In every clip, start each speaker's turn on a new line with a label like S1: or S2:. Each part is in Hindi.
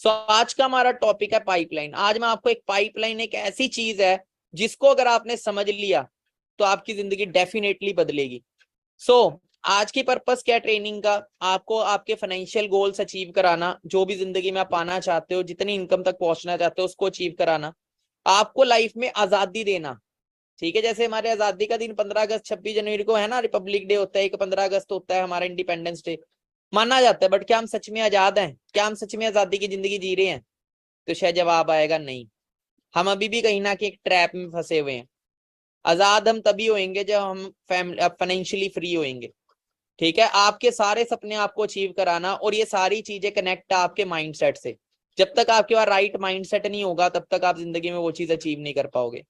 S1: सो आज का हमारा टॉपिक है पाइपलाइन। आज मैं आपको एक पाइपलाइन, एक ऐसी चीज है जिसको अगर आपने समझ लिया तो आपकी जिंदगी डेफिनेटली बदलेगी। सो आज की पर्पस क्या है ट्रेनिंग का? आपको आपके फाइनेंशियल गोल्स अचीव कराना, जो भी जिंदगी में आप पाना चाहते हो, जितनी इनकम तक पहुंचना चाहते हो उसको अचीव कराना, आपको लाइफ में आजादी देना। ठीक है, जैसे हमारे आजादी का दिन 15 अगस्त 26 जनवरी को है ना, रिपब्लिक डे होता है, एक 15 अगस्त होता है हमारा इंडिपेंडेंस डे, माना जाता है। बट क्या हम सच में आजाद हैं? क्या हम सच में आजादी की जिंदगी जी रहे हैं? तो शायद जवाब आएगा नहीं। हम अभी भी कहीं ना कहीं एक ट्रैप में फंसे हुए हैं। आजाद हम तभी होंगे जब हम फाइनेंशियली फ्री होंगे। ठीक है, आपके सारे सपने आपको अचीव कराना, और ये सारी चीजें कनेक्ट है आपके माइंडसेट से। जब तक आपके पास राइट माइंडसेट नहीं होगा तब तक आप जिंदगी में वो चीज अचीव नहीं कर पाओगे।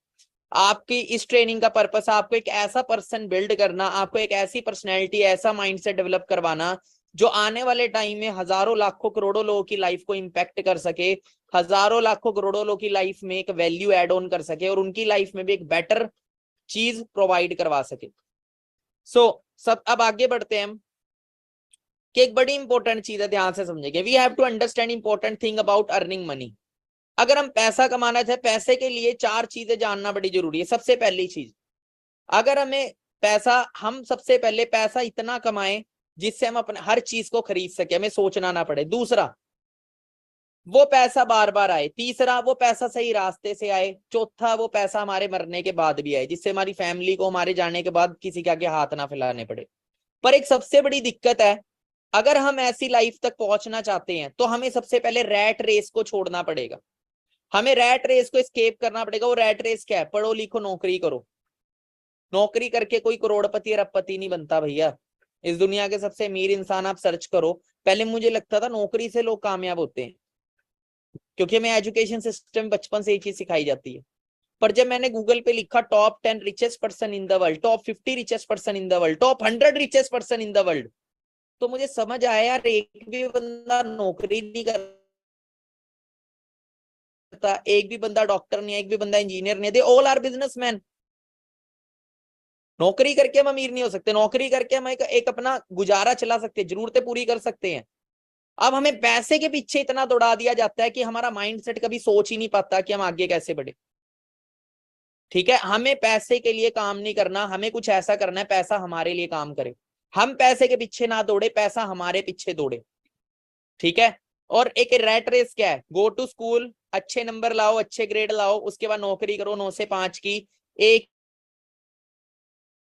S1: आपकी इस ट्रेनिंग का पर्पस आपको एक ऐसा पर्सन बिल्ड करना, आपको एक ऐसी पर्सनैलिटी, ऐसा माइंडसेट डेवलप करवाना जो आने वाले टाइम में हजारों लाखों करोड़ों लोगों की लाइफ को इम्पैक्ट कर सके, हजारों लाखों करोड़ों लोगों की लाइफ में एक वैल्यू एड ऑन कर सके, और उनकी लाइफ में भी एक बेटर चीज प्रोवाइड करवा सके। सब अब आगे बढ़ते हैं हम कि एक बड़ी इंपॉर्टेंट चीज है, ध्यान से समझेंगे। We have to understand important thing about earning money. अगर हम पैसा कमाना चाहे, पैसे के लिए चार चीजें जानना बड़ी जरूरी है। सबसे पहली चीज, अगर हमें पैसा, हम सबसे पहले पैसा इतना कमाएं जिससे हम अपने हर चीज को खरीद सके, हमें सोचना ना पड़े। दूसरा, वो पैसा बार बार आए। तीसरा, वो पैसा सही रास्ते से आए। चौथा, वो पैसा हमारे मरने के बाद भी आए, जिससे हमारी फैमिली को हमारे जाने के बाद किसी के आगे हाथ ना फैलाने पड़े। पर एक सबसे बड़ी दिक्कत है, अगर हम ऐसी लाइफ तक पहुंचना चाहते हैं तो हमें सबसे पहले रैट रेस को छोड़ना पड़ेगा। हमें रैट रेस को एस्केप करना पड़ेगा। वो रैट रेस क्या है? पढ़ो लिखो नौकरी करो। नौकरी करके कोई करोड़पति अरबपति नहीं बनता भैया। इस दुनिया के सबसे अमीर इंसान आप सर्च करो, पहले मुझे लगता था नौकरी से लोग कामयाब होते हैं, क्योंकि हमें एजुकेशन सिस्टम बचपन से ये चीज सिखाई जाती है। पर जब मैंने गूगल पे लिखा top 10 richest person in the world, top 50 richest person in the world, top 100 richest person in the world, तो मुझे समझ आया यार, एक भी बंदा नौकरी नहीं करता, एक भी बंदा डॉक्टर नहीं है, एक भी बंदा इंजीनियर नहीं है, दे ऑल आर बिजनेसमैन। नौकरी करके हम अमीर नहीं हो सकते, नौकरी करके हम एक अपना गुजारा चला सकते हैं, जरूरतें पूरी कर सकते हैं। अब हमें पैसे के पीछे इतना दौड़ा दिया जाता है कि हमारा माइंडसेट कभी सोच ही नहीं पाता कि हम आगे कैसे बढ़े। ठीक है, हमें पैसे के लिए काम नहीं करना, हमें कुछ ऐसा करना है पैसा हमारे लिए काम करे। हम पैसे के पीछे ना दौड़े, पैसा हमारे पीछे दौड़े। ठीक है, और एक रैट रेस क्या है? गो टू स्कूल, अच्छे नंबर लाओ, अच्छे ग्रेड लाओ, उसके बाद नौकरी करो 9 से 5 की, एक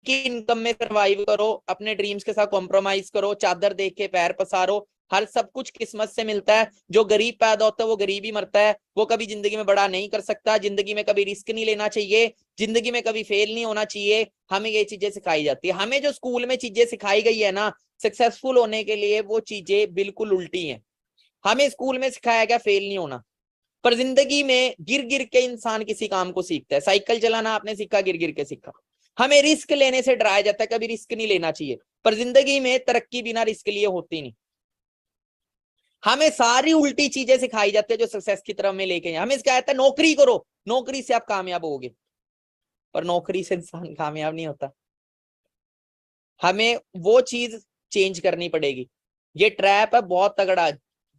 S1: की इनकम में सर्वाइव करो, अपने ड्रीम्स के साथ कॉम्प्रोमाइज करो, चादर देख के पैर पसारो। हर सब कुछ किस्मत से मिलता है। जो गरीब पैदा होता है वो गरीब ही मरता है। वो कभी जिंदगी में बड़ा नहीं कर सकता, जिंदगी में कभी रिस्क नहीं लेना चाहिए, जिंदगी में कभी फेल नहीं होना चाहिए। हमें ये चीजें सिखाई जाती है। हमें जो स्कूल में चीजें सिखाई गई है ना सक्सेसफुल होने के लिए, वो चीजें बिल्कुल उल्टी हैं। हमें स्कूल में सिखाया गया फेल नहीं होना, पर जिंदगी में गिर गिर के इंसान किसी काम को सीखता है। साइकिल चलाना आपने सीखा, गिर गिर के सीखा। हमें रिस्क लेने से डराया जाता है, कभी रिस्क नहीं लेना चाहिए, पर जिंदगी में तरक्की बिना रिस्क लिए होती नहीं। हमें सारी उल्टी चीजें सिखाई जाती है जो सक्सेस की तरफ में लेके हमें सिखाया जाता है नौकरी करो, नौकरी से आप कामयाब होगे, पर नौकरी से इंसान कामयाब नहीं होता। हमें वो चीज चेंज करनी पड़ेगी। ये ट्रैप है बहुत तगड़ा,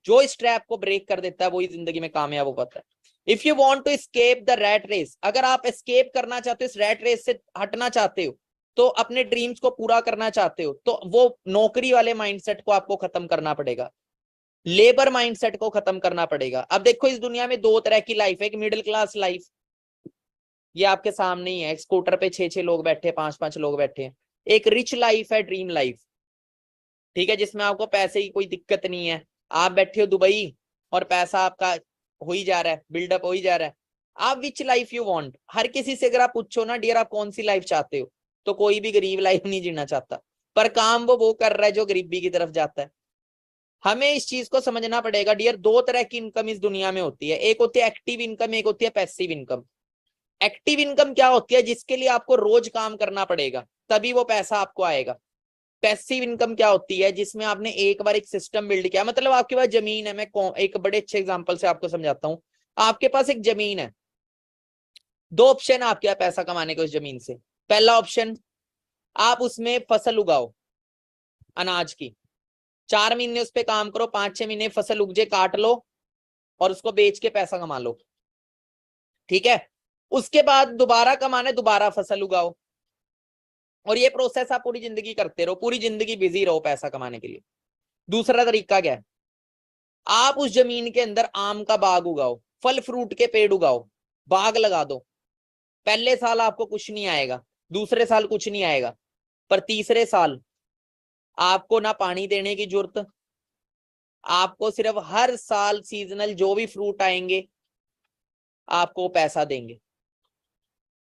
S1: जो इस ट्रैप को ब्रेक कर देता है वही जिंदगी में कामयाब हो पाता है। If you want to escape the rat race, अगर आप एस्केप करना चाहते हो, इस रैट रेस से हटना चाहते हो, तो अपने ड्रीम्स को पूरा करना चाहते हो, तो वो नौकरी वाले माइंडसेट को आपको खत्म करना पड़ेगा, लेबर माइंडसेट को खत्म करना पड़ेगा। अब देखो, इस दुनिया में दो तरह की लाइफ है। एक मिडिल क्लास लाइफ, ये आपके सामने ही है, स्कूटर पे 6-6 लोग बैठे, 5-5 लोग बैठे हैं। एक रिच लाइफ है, ड्रीम लाइफ। ठीक है, जिसमें आपको पैसे की कोई दिक्कत नहीं है, आप बैठे हो दुबई और पैसा आपका हो ही जा रहा है, बिल्डअप हो ही जा रहा है। आप विच लाइफ यू वांट, हर किसी से अगर आप पूछो ना डियर आप कौन सी लाइफ चाहते हो, तो कोई भी गरीब लाइफ नहीं जीना चाहता, पर काम वो कर रहा है जो गरीबी की तरफ जाता है। हमें इस चीज को समझना पड़ेगा डियर, दो तरह की इनकम इस दुनिया में होती है, एक होती है एक्टिव इनकम, एक होती है पैसिव इनकम। एक्टिव इनकम क्या होती है? जिसके लिए आपको रोज काम करना पड़ेगा तभी वो पैसा आपको आएगा। पैसिव इनकम क्या होती है? जिसमें आपने एक बार एक सिस्टम बिल्ड किया, मतलब आपके पास जमीन है। मैं एक बड़े अच्छे एग्जांपल से आपको समझाता हूँ। आपके पास एक जमीन है, दो ऑप्शन है आपके पास पैसा कमाने के उस जमीन से। पहला ऑप्शन, आप उसमें फसल उगाओ अनाज की, 4 महीने उस पर काम करो, 5-6 महीने फसल उग जाए काट लो, और उसको बेच के पैसा कमा लो, ठीक है। उसके बाद दोबारा कमाना है, दोबारा फसल उगाओ, और ये प्रोसेस आप पूरी जिंदगी करते रहो, पूरी जिंदगी बिजी रहो पैसा कमाने के लिए। दूसरा तरीका क्या है, आप उस जमीन के अंदर आम का बाग उगाओ, फल फ्रूट के पेड़ उगाओ, बाग लगा दो। पहले साल आपको कुछ नहीं आएगा, दूसरे साल कुछ नहीं आएगा, पर तीसरे साल आपको ना पानी देने की जरूरत, आपको सिर्फ हर साल सीजनल जो भी फ्रूट आएंगे आपको पैसा देंगे।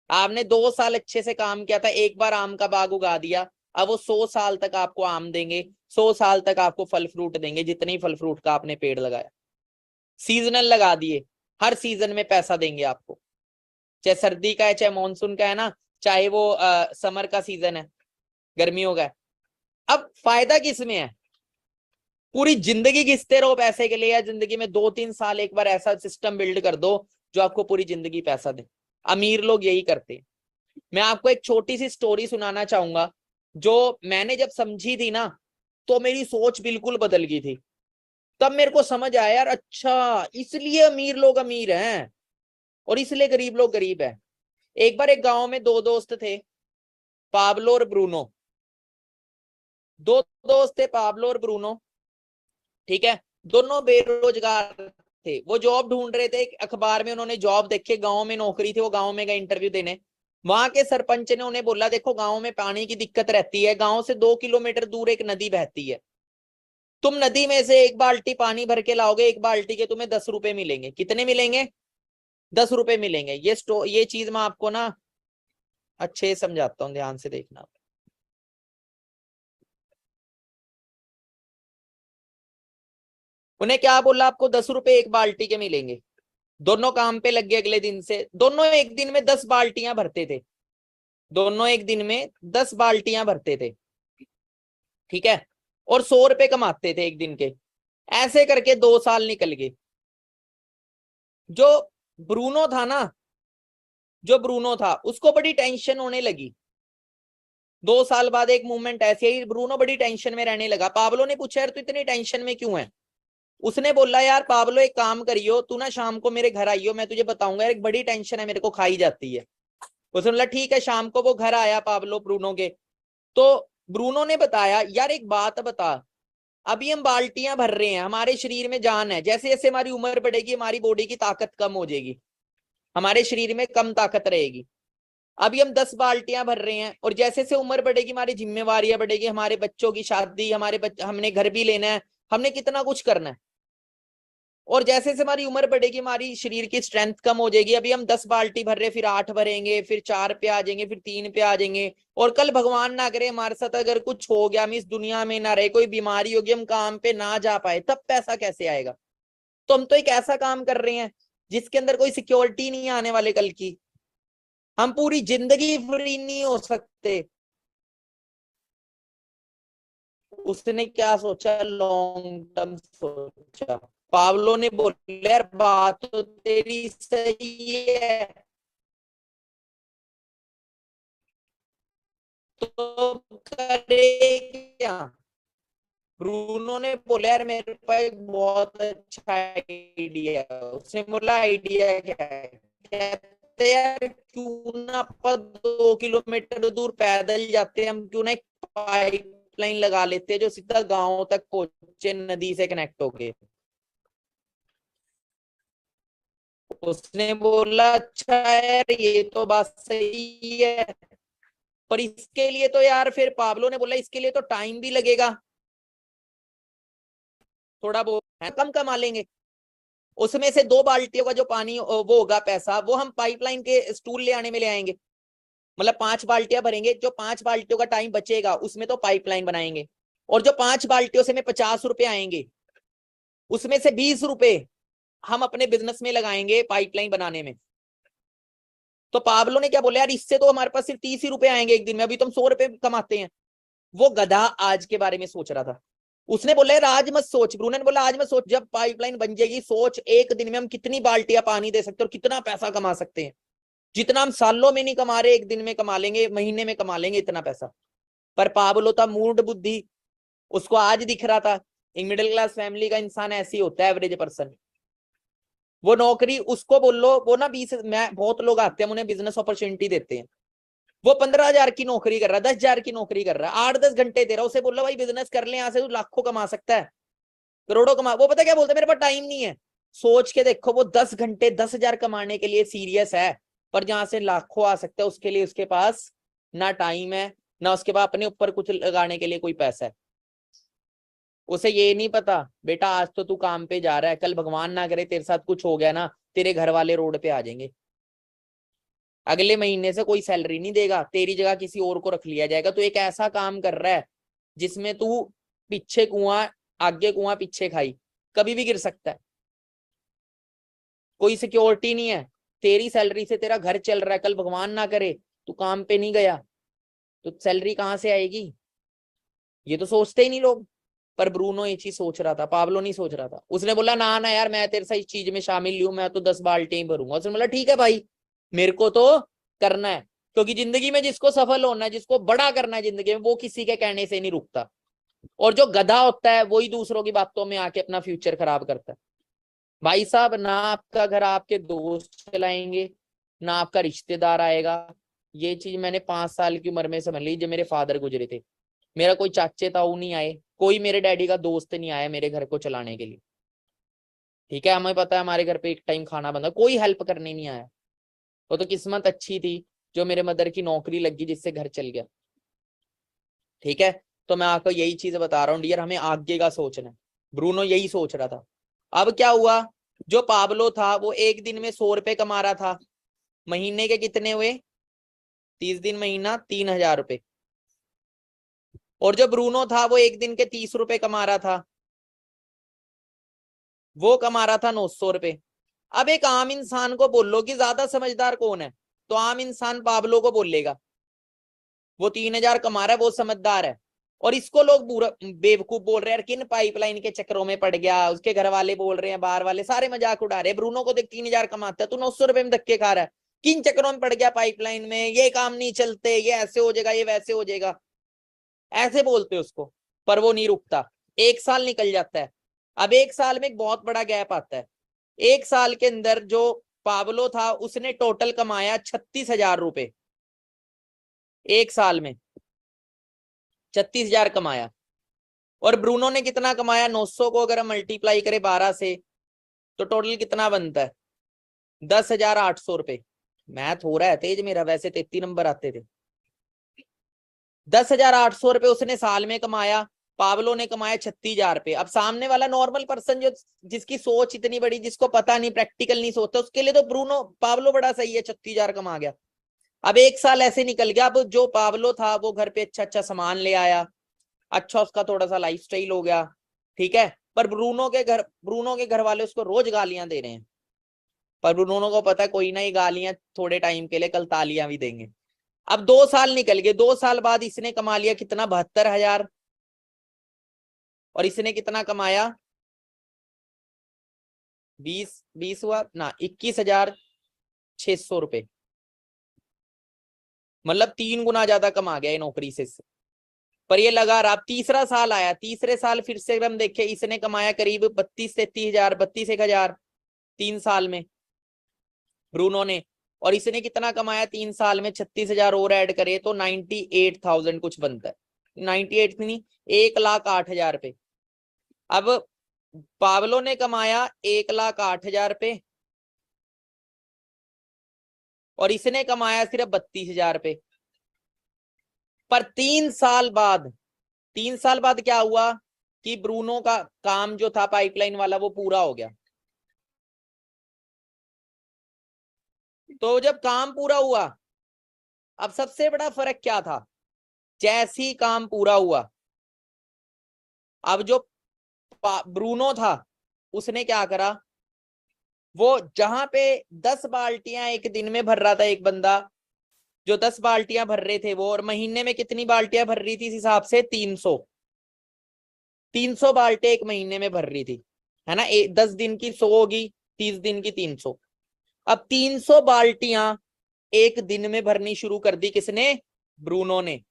S1: आपने 2 साल अच्छे से काम किया था, एक बार आम का बाग उगा दिया, अब वो 100 साल तक आपको आम देंगे, 100 साल तक आपको फल फ्रूट देंगे, जितने ही फल फ्रूट का आपने पेड़ लगाया। सीजनल लगा दिए, हर सीजन में पैसा देंगे आपको, चाहे सर्दी का है चाहे मानसून का है ना, चाहे वो समर का सीजन है, गर्मियों का है। अब फायदा किस में है, पूरी जिंदगी घिसते रहो पैसे के लिए, या जिंदगी में 2-3 साल एक बार ऐसा सिस्टम बिल्ड कर दो जो आपको पूरी जिंदगी पैसा दे। अमीर लोग यही करते हैं। मैं आपको एक छोटी सी स्टोरी सुनाना चाहूंगा, जो मैंने जब समझी थी ना तो मेरी सोच बिल्कुल बदल गई थी। तब मेरे को समझ आया यार, अच्छा इसलिए अमीर लोग अमीर हैं और इसलिए गरीब लोग गरीब हैं। एक बार एक गांव में 2 दोस्त थे, पाब्लो और ब्रूनो। 2 दोस्त थे, पाब्लो और ब्रूनो, ठीक है। दोनों बेरोजगार थे, वो जॉब ढूंढ रहे थे। एक अखबार में उन्होंने जॉब देखे, गांव में नौकरी थी, वो गांव में गए इंटरव्यू देने। वहां के सरपंच ने उन्हें बोला, देखो गांव में पानी की दिक्कत रहती है, गांव से 2 किलोमीटर दूर एक नदी बहती है, तुम नदी में से एक बाल्टी पानी भर के लाओगे, एक बाल्टी के तुम्हें 10 रुपए मिलेंगे। कितने मिलेंगे? 10 रुपए मिलेंगे। ये चीज मैं आपको ना अच्छे समझाता हूँ, ध्यान से देखना। उन्हें क्या बोला, आपको 10 रुपए एक बाल्टी के मिलेंगे। दोनों काम पे लग गए, अगले दिन से दोनों एक दिन में 10 बाल्टियां भरते थे, दोनों एक दिन में 10 बाल्टियां भरते थे, ठीक है। और 100 रुपए कमाते थे एक दिन के। ऐसे करके 2 साल निकल गए। जो ब्रूनो था ना, जो ब्रूनो था उसको बड़ी टेंशन होने लगी। 2 साल बाद एक मूवमेंट ऐसे ही, ब्रूनो बड़ी टेंशन में रहने लगा। पाब्लो ने पूछा, यार तू इतनी टेंशन में क्यों है? उसने बोला, यार पाब्लो एक काम करियो, तू ना शाम को मेरे घर आइयो, मैं तुझे बताऊंगा, यार एक बड़ी टेंशन है मेरे को, खाई जाती है। उसने बोला ठीक है। शाम को वो घर आया पाब्लो ब्रूनो के, तो ब्रूनो ने बताया, यार एक बात बता, अभी हम बाल्टियां भर रहे हैं, हमारे शरीर में जान है, जैसे जैसे हमारी उम्र बढ़ेगी हमारी बॉडी की ताकत कम हो जाएगी, हमारे शरीर में कम ताकत रहेगी। अभी हम 10 बाल्टियां भर रहे हैं, और जैसे जैसे उम्र बढ़ेगी हमारी जिम्मेवारियां बढ़ेगी, हमारे बच्चों की शादी, हमने घर भी लेना है, हमने कितना कुछ करना है। और जैसे जैसे हमारी उम्र बढ़ेगी हमारी शरीर की स्ट्रेंथ कम हो जाएगी। अभी हम 10 बाल्टी भर रहे, फिर 8 भरेंगे, फिर 4 पे आ जाएंगे, फिर 3 पे आ जाएंगे, और कल भगवान ना करे हमारे साथ अगर कुछ हो गया, हम इस दुनिया में ना रहे, कोई बीमारी होगी, हम काम पे ना जा पाए, तब पैसा कैसे आएगा? तो हम तो एक ऐसा काम कर रहे हैं जिसके अंदर कोई सिक्योरिटी नहीं आने वाले कल की। हम पूरी जिंदगी फ्री नहीं हो सकते। उसने क्या सोचा, लॉन्ग टर्म सोचा। पावलो ने बोला, यार बात तो तेरी सही है, तो करे क्या? ब्रूनो ने बोला, यार मेरे पास एक बहुत अच्छा आइडिया है। उसने बोला, आइडिया क्या है? कहते यार क्यों ना अपन 2 किलोमीटर दूर पैदल जाते हैं, हम क्यों ना एक पाइपलाइन लगा लेते हैं जो सीधा गांव तक पहुंचे, नदी से कनेक्ट होके। उसने बोला, अच्छा यार ये तो बात सही है, पर इसके लिए तो यार, फिर पाब्लो ने बोला, इसके लिए तो टाइम भी लगेगा, थोड़ा बहुत है, कम कमा लेंगे। उसमें से 2 बाल्टियों का जो पानी वो होगा पैसा, वो हम पाइपलाइन के स्टूल ले आने में ले आएंगे। मतलब 5 बाल्टियां भरेंगे, जो 5 बाल्टियों का टाइम बचेगा उसमें तो पाइपलाइन बनाएंगे, और जो 5 बाल्टियों से में 50 रुपए आएंगे, उसमें से 20 रुपए हम अपने बिजनेस में लगाएंगे पाइपलाइन बनाने में। तो पाब्लो ने क्या बोला, यार इससे तो हमारे पास सिर्फ 30 ही रुपए आएंगे एक दिन में, अभी तो हम 100 रुपए कमाते हैं। वो गधा आज के बारे में सोच रहा था। उसने बोला, यार आज मत सोच, ब्रूनो ने बोला आज मत सोच, जब पाइपलाइन बन जाएगी सोच एक दिन में हम कितनी बाल्टियां पानी दे सकते हैं और कितना पैसा कमा सकते हैं। जितना हम सालों में नहीं कमा रहे, एक दिन में कमा लेंगे, महीने में कमा लेंगे इतना पैसा। पर पाब्लो था मूड बुद्धि, उसको आज दिख रहा था। एक मिडिल क्लास फैमिली का इंसान ऐसी होता है, एवरेज पर्सन। वो नौकरी उसको बोल लो, वो ना 20, मैं बहुत लोग आते हैं, उन्हें बिजनेस अपॉर्चुनिटी देते हैं, वो 15,000 की नौकरी कर रहा है, 10,000 की नौकरी कर रहा है, 8-10 घंटे दे रहा है, उसे बोल लो भाई बिजनेस कर ले, यहाँ से तू लाखों कमा सकता है, करोड़ों कमा, वो पता क्या बोलते हैं, मेरे पास टाइम नहीं है। सोच के देखो, वो 10 घंटे 10,000 कमाने के लिए सीरियस है, पर जहां से लाखों आ सकते हैं उसके लिए उसके पास ना टाइम है, ना उसके पास अपने ऊपर कुछ लगाने के लिए कोई पैसा है। उसे ये नहीं पता बेटा आज तो तू काम पे जा रहा है, कल भगवान ना करे तेरे साथ कुछ हो गया ना, तेरे घर वाले रोड पे आ जाएंगे, अगले महीने से कोई सैलरी नहीं देगा, तेरी जगह किसी और को रख लिया जाएगा। तो एक ऐसा काम कर रहा है जिसमें तू पीछे कुआं, आगे कुआं पीछे खाई, कभी भी गिर सकता है, कोई सिक्योरिटी नहीं है, तेरी सैलरी से तेरा घर चल रहा है, कल भगवान ना करे तू काम पे नहीं गया तो सैलरी कहां से आएगी, ये तो सोचते ही नहीं लोग। पर ब्रूनो ये चीज सोच रहा था, पाब्लो नहीं सोच रहा था। उसने बोला ना ना यार, मैं तेरे से इस चीज में शामिल हूं, मैं तो 10 बाल्टी ही भरूंगा। उसने बोला ठीक है भाई, मेरे को तो करना है, क्योंकि जिंदगी में जिसको सफल होना है, जिसको बड़ा करना है जिंदगी में, वो किसी के कहने से नहीं रुकता, और जो गधा होता है वही दूसरों की बातों में आके अपना फ्यूचर खराब करता है। भाई साहब, ना आपका घर आपके दोस्त चलाएंगे, ना आपका रिश्तेदार आएगा। ये चीज मैंने 5 साल की उम्र में समझ ली, जब मेरे फादर गुजरे थे। मेरा कोई चाचे ताऊ नहीं आए, कोई मेरे डैडी का दोस्त नहीं आया मेरे घर को चलाने के लिए। ठीक है, हमें पता है हमारे घर पे एक टाइम खाना बनता, कोई हेल्प करने नहीं आया। वो तो किस्मत अच्छी थी जो मेरे मदर की नौकरी लगी, जिससे घर चल गया। ठीक है, तो मैं आपको यही चीज बता रहा हूँ डियर, हमें आगे का सोचना है। ब्रूनो यही सोच रहा था। अब क्या हुआ, जो पाब्लो था वो एक दिन में 100 रुपए कमा रहा था, महीने के कितने हुए, 30 दिन महीना 3,000 रुपए। और जो ब्रूनो था वो एक दिन के 30 रुपए कमा रहा था, वो कमा रहा था 900 रुपए। अब एक आम इंसान को बोलो कि ज्यादा समझदार कौन है, तो आम इंसान पाब्लो को बोलेगा, वो 3,000 कमा रहा है, वो समझदार है। और इसको लोग बुरा बेवकूफ बोल रहे हैं, किन पाइपलाइन के चक्करों में पड़ गया, उसके घर वाले बोल रहे हैं, बाहर वाले सारे मजाक उड़ा रहे हैं, ब्रूनो को देख 3,000 कमाता है, तू 900 रुपए में धक्के खा रहा है, किन चक्करों में पड़ गया पाइपलाइन में, ये काम नहीं चलते, ये ऐसे हो जाएगा, ये वैसे हो जाएगा, ऐसे बोलते उसको। पर वो नहीं रुकता, 1 साल निकल जाता है। अब 1 साल में एक बहुत बड़ा गैप आता है। 1 साल के अंदर जो पाब्लो था उसने टोटल कमाया 36,000 रुपए, 1 साल में 36,000 कमाया। और ब्रूनो ने कितना कमाया, 900 को अगर हम मल्टीप्लाई करें 12 से तो टोटल कितना बनता है, 10,800 रुपए। मैथ हो रहा है तेज मेरा, वैसे 33 नंबर आते थे। 10,800 रुपए उसने साल में कमाया, पाब्लो ने कमाया 36,000 रुपए। अब सामने वाला नॉर्मल पर्सन जो, जिसकी सोच इतनी बड़ी, जिसको पता नहीं, प्रैक्टिकल नहीं सोचता, उसके लिए तो ब्रूनो पाब्लो बड़ा सही है, 36,000 कमा गया। अब 1 साल ऐसे निकल गया, अब जो पाब्लो था वो घर पे अच्छा अच्छा सामान ले आया, अच्छा उसका थोड़ा सा लाइफस्टाइल हो गया। ठीक है, पर ब्रूनो के घर वाले उसको रोज गालियां दे रहे हैं, पर ब्रूनो को पता है कोई ना, ये गालियां थोड़े टाइम के लिए, कल तालियां भी देंगे। अब 2 साल निकल गए, 2 साल बाद इसने कमा लिया कितना, 72,000। और इसने कितना कमाया, 20 हुआ ना, 21,600 रुपए। मतलब 3 गुना ज्यादा कमा गया ये नौकरी से। पर ये लगा रहा। अब तीसरा साल आया, तीसरे साल फिर से हम देखे, इसने कमाया करीब 32-33 हजार, 32-1,000 3 साल में ब्रूनो ने। और इसने कितना कमाया 3 साल में, 36,000 और ऐड करे तो 98,000 कुछ बनता है, 98 नहीं, 1,08,000 रुपए। अब पावलो ने कमाया 1,08,000 रुपए, और इसने कमाया सिर्फ 32,000 रुपए। पर 3 साल बाद, 3 साल बाद क्या हुआ कि ब्रूनो का काम जो था पाइपलाइन वाला वो पूरा हो गया। तो जब काम पूरा हुआ, अब सबसे बड़ा फर्क क्या था, जैसे ही काम पूरा हुआ, अब जो ब्रूनो था उसने क्या करा, वो जहां पे 10 बाल्टियां एक दिन में भर रहा था एक बंदा, जो 10 बाल्टियां भर रहे थे वो, और महीने में कितनी बाल्टियां भर रही थी इस हिसाब से, 300 बाल्टियां एक महीने में भर रही थी, है ना। 10 दिन की 100 होगी, 30 दिन की 300। अब 300 बाल्टियां एक दिन में भरनी शुरू कर दी किसने, ब्रूनो ने।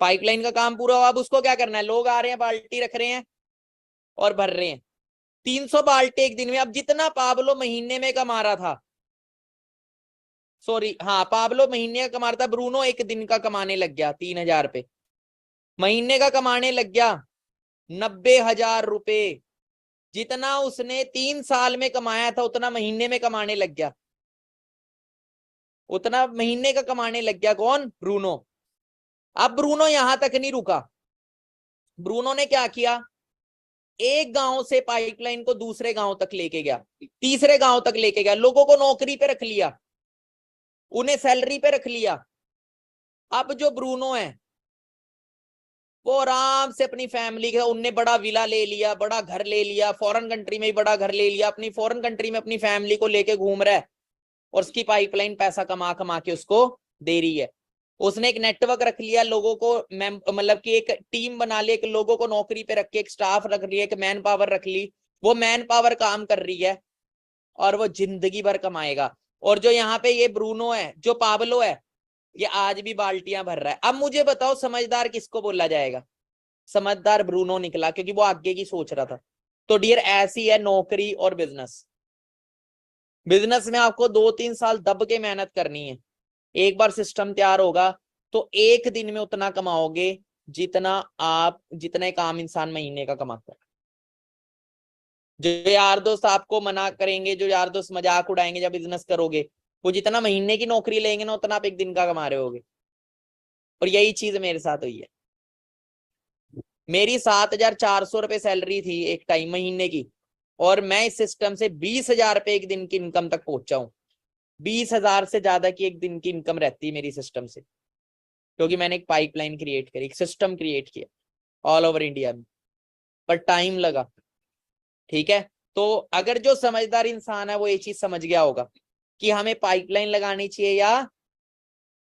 S1: पाइपलाइन का काम पूरा हुआ, अब उसको क्या करना है, लोग आ रहे हैं बाल्टी रख रहे हैं और भर रहे हैं। 300 बाल्टी एक दिन में। अब जितना पाब्लो महीने में कमा रहा था, सॉरी हाँ, पाब्लो महीने का कमा रहा था, ब्रूनो एक दिन का कमाने लग गया 3,000 पे, महीने का कमाने लग गया 90,000 रुपए। जितना उसने 3 साल में कमाया था उतना महीने में कमाने लग गया, उतना महीने का कमाने लग गया। कौन? ब्रूनो। अब ब्रूनो यहां तक नहीं रुका, ब्रूनो ने क्या किया, एक गांव से पाइपलाइन को दूसरे गांव तक लेके गया, तीसरे गांव तक लेके गया, लोगों को नौकरी पे रख लिया, उन्हें सैलरी पे रख लिया। अब जो ब्रूनो है वो आराम से अपनी फैमिली के, उनने बड़ा विला ले लिया, बड़ा घर ले लिया, फॉरेन कंट्री में ही बड़ा घर ले लिया, अपनी फॉरेन कंट्री में अपनी फैमिली को लेके घूम रहा है, और उसकी पाइपलाइन पैसा कमा कमा के उसको दे रही है। उसने एक नेटवर्क रख लिया, लोगों को मतलब कि एक टीम बना ली, एक लोगों को नौकरी पे रख के, एक स्टाफ रख लिया, एक मैन पावर रख ली, वो मैन पावर काम कर रही है और वो जिंदगी भर कमाएगा। और जो यहाँ पे ये ब्रूनो है, जो पाब्लो है, ये आज भी बाल्टियां भर रहा है। अब मुझे बताओ समझदार किसको बोला जाएगा? समझदार ब्रूनो निकला, क्योंकि वो आगे की सोच रहा था। तो डियर ऐसी है नौकरी और बिजनेस। बिजनेस में आपको 2-3 साल दब के मेहनत करनी है, एक बार सिस्टम तैयार होगा तो एक दिन में उतना कमाओगे जितना जितना एक आम इंसान महीने का कमाता है। जो यार दोस्त आपको मना करेंगे, जो यार दोस्त मजाक उड़ाएंगे जब बिजनेस करोगे, वो जितना महीने की नौकरी लेंगे ना उतना आप एक दिन का कमा रहे होगे। और यही चीज मेरे साथ हुई है। मेरी 7,400 रुपए सैलरी थी एक टाइम महीने की, और मैं इस सिस्टम से 20,000 रुपए एक दिन की इनकम तक पहुंचा हूं। 20,000 से ज्यादा की एक दिन की इनकम रहती है मेरी सिस्टम से, क्योंकि मैंने एक पाइपलाइन क्रिएट करी, एक सिस्टम क्रिएट किया ऑल ओवर इंडिया में, पर टाइम लगा। ठीक है, तो अगर जो समझदार इंसान है वो ये चीज समझ गया होगा कि हमें पाइपलाइन लगानी चाहिए या।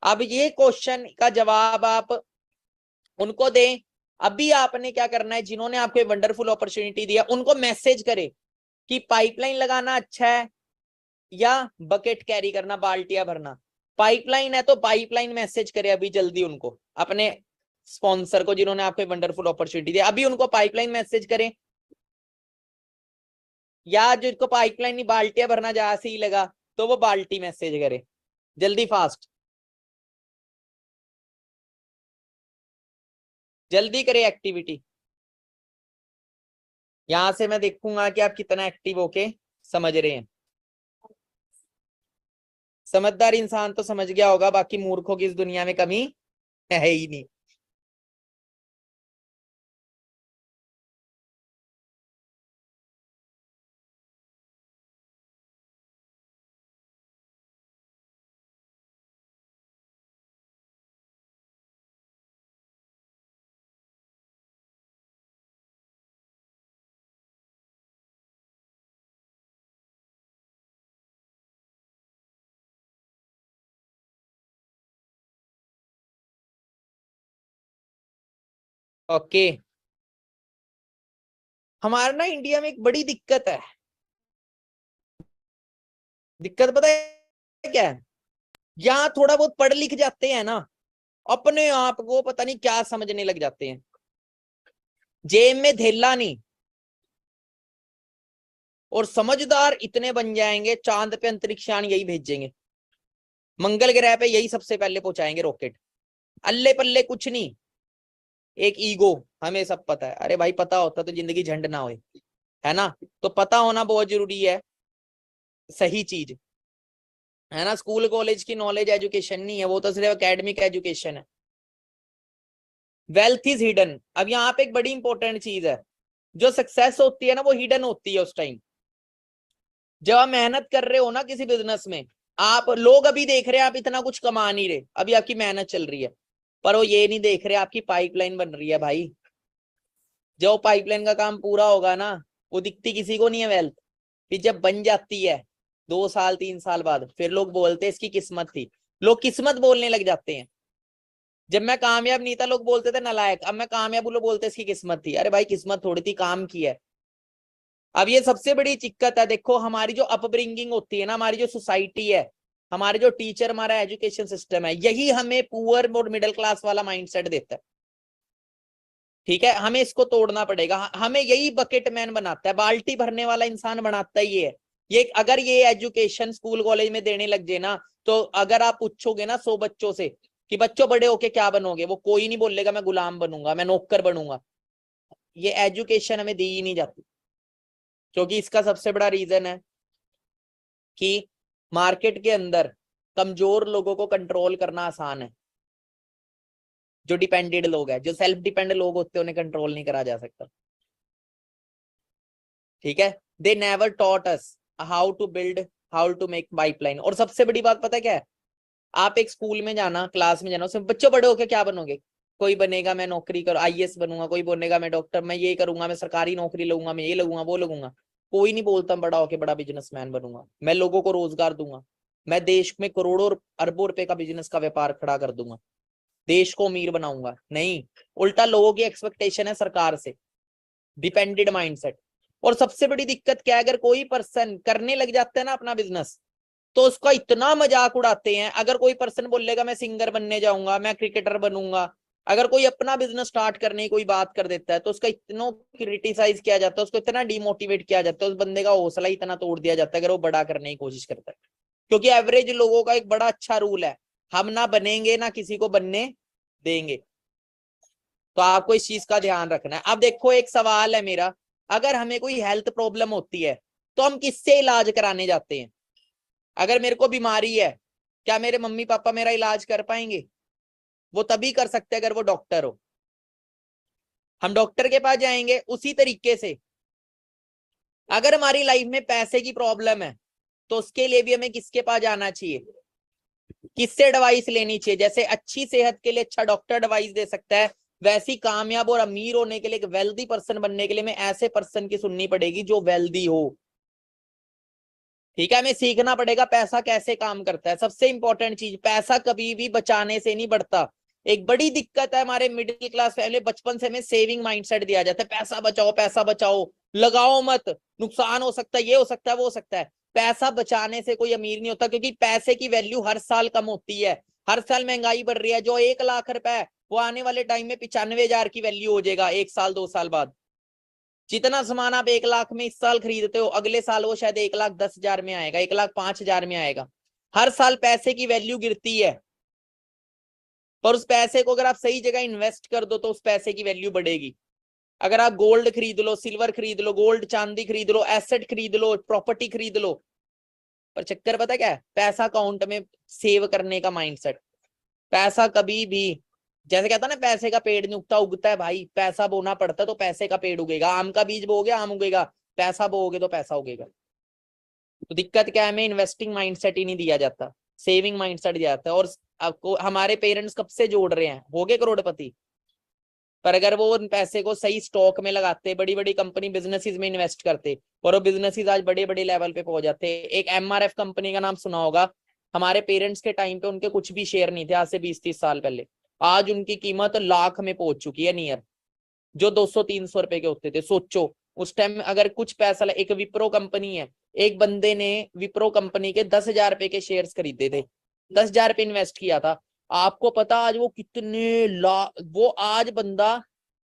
S1: अब ये क्वेश्चन का जवाब आप उनको दें। अभी आपने क्या करना है, जिन्होंने आपको वंडरफुल अपॉर्चुनिटी दिया उनको मैसेज करें कि पाइपलाइन लगाना अच्छा है या बकेट कैरी करना, बाल्टियां भरना। पाइपलाइन है तो पाइपलाइन मैसेज करे अभी जल्दी उनको, अपने स्पॉन्सर को जिन्होंने आपको वंडरफुल अपॉर्चुनिटी दी, अभी उनको पाइपलाइन मैसेज करें। या जिसको पाइपलाइन नहीं बाल्टियां भरना जहां से ही लगा तो वो बाल्टी मैसेज करे जल्दी, फास्ट जल्दी करे एक्टिविटी। यहां से मैं देखूंगा कि आप कितना एक्टिव होके समझ रहे हैं। समझदार इंसान तो समझ गया होगा, बाकी मूर्खों की इस दुनिया में कमी है ही नहीं। ओके, हमारा ना इंडिया में एक बड़ी दिक्कत है। दिक्कत पता है क्या है? यहाँ थोड़ा बहुत पढ़ लिख जाते हैं ना, अपने आप को पता नहीं क्या समझने लग जाते हैं, जेब में धेला नहीं, और समझदार इतने बन जाएंगे चांद पे अंतरिक्षयान यही भेजेंगे, मंगल ग्रह पे यही सबसे पहले पहुंचाएंगे रॉकेट। अल्ले पल्ले कुछ नहीं, एक ईगो। हमें सब पता है, अरे भाई पता होता तो जिंदगी झंड ना होए, है ना? तो पता होना बहुत जरूरी है, सही चीज है ना। स्कूल कॉलेज की नॉलेज एजुकेशन नहीं है, वो तो सिर्फ एकेडमिक एजुकेशन है। Wealth is hidden. अब यहाँ पे एक बड़ी इंपॉर्टेंट चीज है, जो सक्सेस होती है ना वो हिडन होती है उस टाइम जब आप मेहनत कर रहे हो ना किसी बिजनेस में। आप लोग अभी देख रहे हैं आप इतना कुछ कमा नहीं रहे, अभी आपकी मेहनत चल रही है, पर वो ये नहीं देख रहे आपकी पाइपलाइन बन रही है भाई। जो पाइपलाइन का काम पूरा होगा ना, वो दिखती किसी को नहीं है वेल्थ। फिर जब बन जाती है 2 साल 3 साल बाद, फिर लोग बोलते हैं इसकी किस्मत थी। लोग किस्मत बोलने लग जाते हैं। जब मैं कामयाब नहीं था लोग बोलते थे नालायक, अब मैं कामयाब हूं लोग बोलते इसकी किस्मत थी। अरे भाई किस्मत थोड़ी थी, काम की है। अब ये सबसे बड़ी दिक्कत है। देखो हमारी जो अपब्रिंगिंग होती है ना, हमारी जो सोसाइटी है, हमारे जो टीचर, हमारा एजुकेशन सिस्टम है, यही हमें पुअर और मिडिल क्लास वाला माइंडसेट देता है। ठीक है, हमें इसको तोड़ना पड़ेगा। हमें यही बकेट मैन बनाता है, बाल्टी भरने वाला इंसान बनाता ही है ये। अगर ये एजुकेशन स्कूल कॉलेज में देने लग जाए ना, तो अगर आप पूछोगे ना 100 बच्चों से कि बच्चों बड़े होके क्या बनोगे, वो कोई नहीं बोलेगा मैं गुलाम बनूंगा, मैं नौकर बनूंगा। ये एजुकेशन हमें दी ही नहीं जाती, क्योंकि इसका सबसे बड़ा रीजन है कि मार्केट के अंदर कमजोर लोगों को कंट्रोल करना आसान है। जो डिपेंडेड लोग हैं, जो सेल्फ डिपेंड लोग होते हैं, उन्हें कंट्रोल नहीं करा जा सकता। ठीक है, they never taught us how to build, how to make pipeline. और सबसे बड़ी बात पता क्या है, आप एक स्कूल में जाना, क्लास में जाना, उसमें बच्चों बड़े होके क्या बनोगे, कोई बनेगा मैं नौकरी कर आईएएस बनूंगा, कोई बनेगा मैं डॉक्टर, मैं ये करूंगा, मैं सरकारी नौकरी लगूंगा, मैं ये लगूंगा वो लगूंगा। कोई नहीं बोलता बड़ा होके बड़ा बिजनेसमैन बनूंगा, मैं लोगों को रोजगार दूंगा, मैं देश में करोड़ों अरबों रुपए का बिजनेस का व्यापार खड़ा कर दूंगा, देश को अमीर बनाऊंगा। नहीं, उल्टा लोगों की एक्सपेक्टेशन है सरकार से, डिपेंडेड माइंडसेट। और सबसे बड़ी दिक्कत क्या है, अगर कोई पर्सन करने लग जाता है ना अपना बिजनेस, तो उसका इतना मजाक उड़ाते हैं। अगर कोई पर्सन बोलेगा मैं सिंगर बनने जाऊंगा, मैं क्रिकेटर बनूंगा, अगर कोई अपना बिजनेस स्टार्ट करने की कोई बात कर देता है, तो उसका इतना क्रिटिसाइज किया जाता है, उसको इतना डिमोटिवेट किया जाता है, उस बंदे का हौसला इतना तोड़ दिया जाता है अगर वो बड़ा करने की कोशिश करता है। क्योंकि एवरेज लोगों का एक बड़ा अच्छा रूल है, हम ना बनेंगे ना किसी को बनने देंगे। तो आपको इस चीज का ध्यान रखना है। अब देखो, एक सवाल है मेरा, अगर हमें कोई हेल्थ प्रॉब्लम होती है तो हम किससे इलाज कराने जाते हैं? अगर मेरे को बीमारी है, क्या मेरे मम्मी पापा मेरा इलाज कर पाएंगे? वो तभी कर सकते हैं अगर वो डॉक्टर हो। हम डॉक्टर के पास जाएंगे। उसी तरीके से अगर हमारी लाइफ में पैसे की प्रॉब्लम है, तो उसके लिए भी हमें किसके पास जाना चाहिए, किससे एडवाइस लेनी चाहिए? जैसे अच्छी सेहत के लिए अच्छा डॉक्टर एडवाइस दे सकता है, वैसी कामयाब और अमीर होने के लिए, एक वेल्दी पर्सन बनने के लिए, हमें ऐसे पर्सन की सुननी पड़ेगी जो वेल्दी हो। ठीक है, हमें सीखना पड़ेगा पैसा कैसे काम करता है। सबसे इंपॉर्टेंट चीज, पैसा कभी भी बचाने से नहीं बढ़ता। एक बड़ी दिक्कत है हमारे मिडिल क्लास फैमिली, बचपन से हमें सेविंग माइंडसेट दिया जाता है, पैसा बचाओ, लगाओ मत, नुकसान हो सकता है, ये हो सकता है, वो हो सकता है। पैसा बचाने से कोई अमीर नहीं होता, क्योंकि पैसे की वैल्यू हर साल कम होती है। हर साल महंगाई बढ़ रही है। जो 1 लाख रुपए है, वो आने वाले टाइम में 95,000 की वैल्यू हो जाएगा 1 साल 2 साल बाद। जितना सामान आप 1 लाख में इस साल खरीदते हो, अगले साल वो शायद 1,10,000 में आएगा, 1,05,000 में आएगा। हर साल पैसे की वैल्यू गिरती है, पर उस पैसे को अगर आप सही जगह इन्वेस्ट कर दो तो उस पैसे की वैल्यू बढ़ेगी। अगर आप गोल्ड खरीद लो, सिल्वर खरीद लो, गोल्ड चांदी खरीद लो, एसेट खरीद लो, प्रॉपर्टी खरीद लो, पर चक्कर पता क्या है, पैसा अकाउंट में सेव करने का माइंडसेट। पैसा कभी भी, जैसे कहता ना पैसे का पेड़ नहीं उगता, उगता है भाई, पैसा बोना पड़ता है तो पैसे का पेड़ उगेगा। आम का बीज बोओगे आम उगेगा, पैसा बोओगे तो पैसा उगेगा। तो दिक्कत क्या है, हमें इन्वेस्टिंग माइंडसेट ही नहीं दिया जाता, सेविंग माइंडसेट दिया जाता है। और आपको हमारे पेरेंट्स कब से जोड़ रहे हैं, हो गए करोड़पति, पर अगर वो उन पैसे को सही स्टॉक में लगाते, बड़ी बड़ी कंपनी बिजनेसेस में इन्वेस्ट करते, और वो बिजनेसेस आज बड़े बड़े लेवल पे पहुंच जाते। एक एमआरएफ कंपनी का नाम सुना होगा, हमारे पेरेंट्स के टाइम पे उनके कुछ भी शेयर नहीं थे, आज से 20-30 साल पहले। आज उनकी कीमत लाख में पहुंच चुकी है नियर, जो 200-300 रुपए के होते थे। सोचो उस टाइम अगर कुछ पैसा, एक विप्रो कंपनी है, एक बंदे ने विप्रो कंपनी के 10,000 रुपए के शेयर्स खरीदे थे, 10,000 रुपए इन्वेस्ट किया था। आपको पता आज वो कितने वो आज बंदा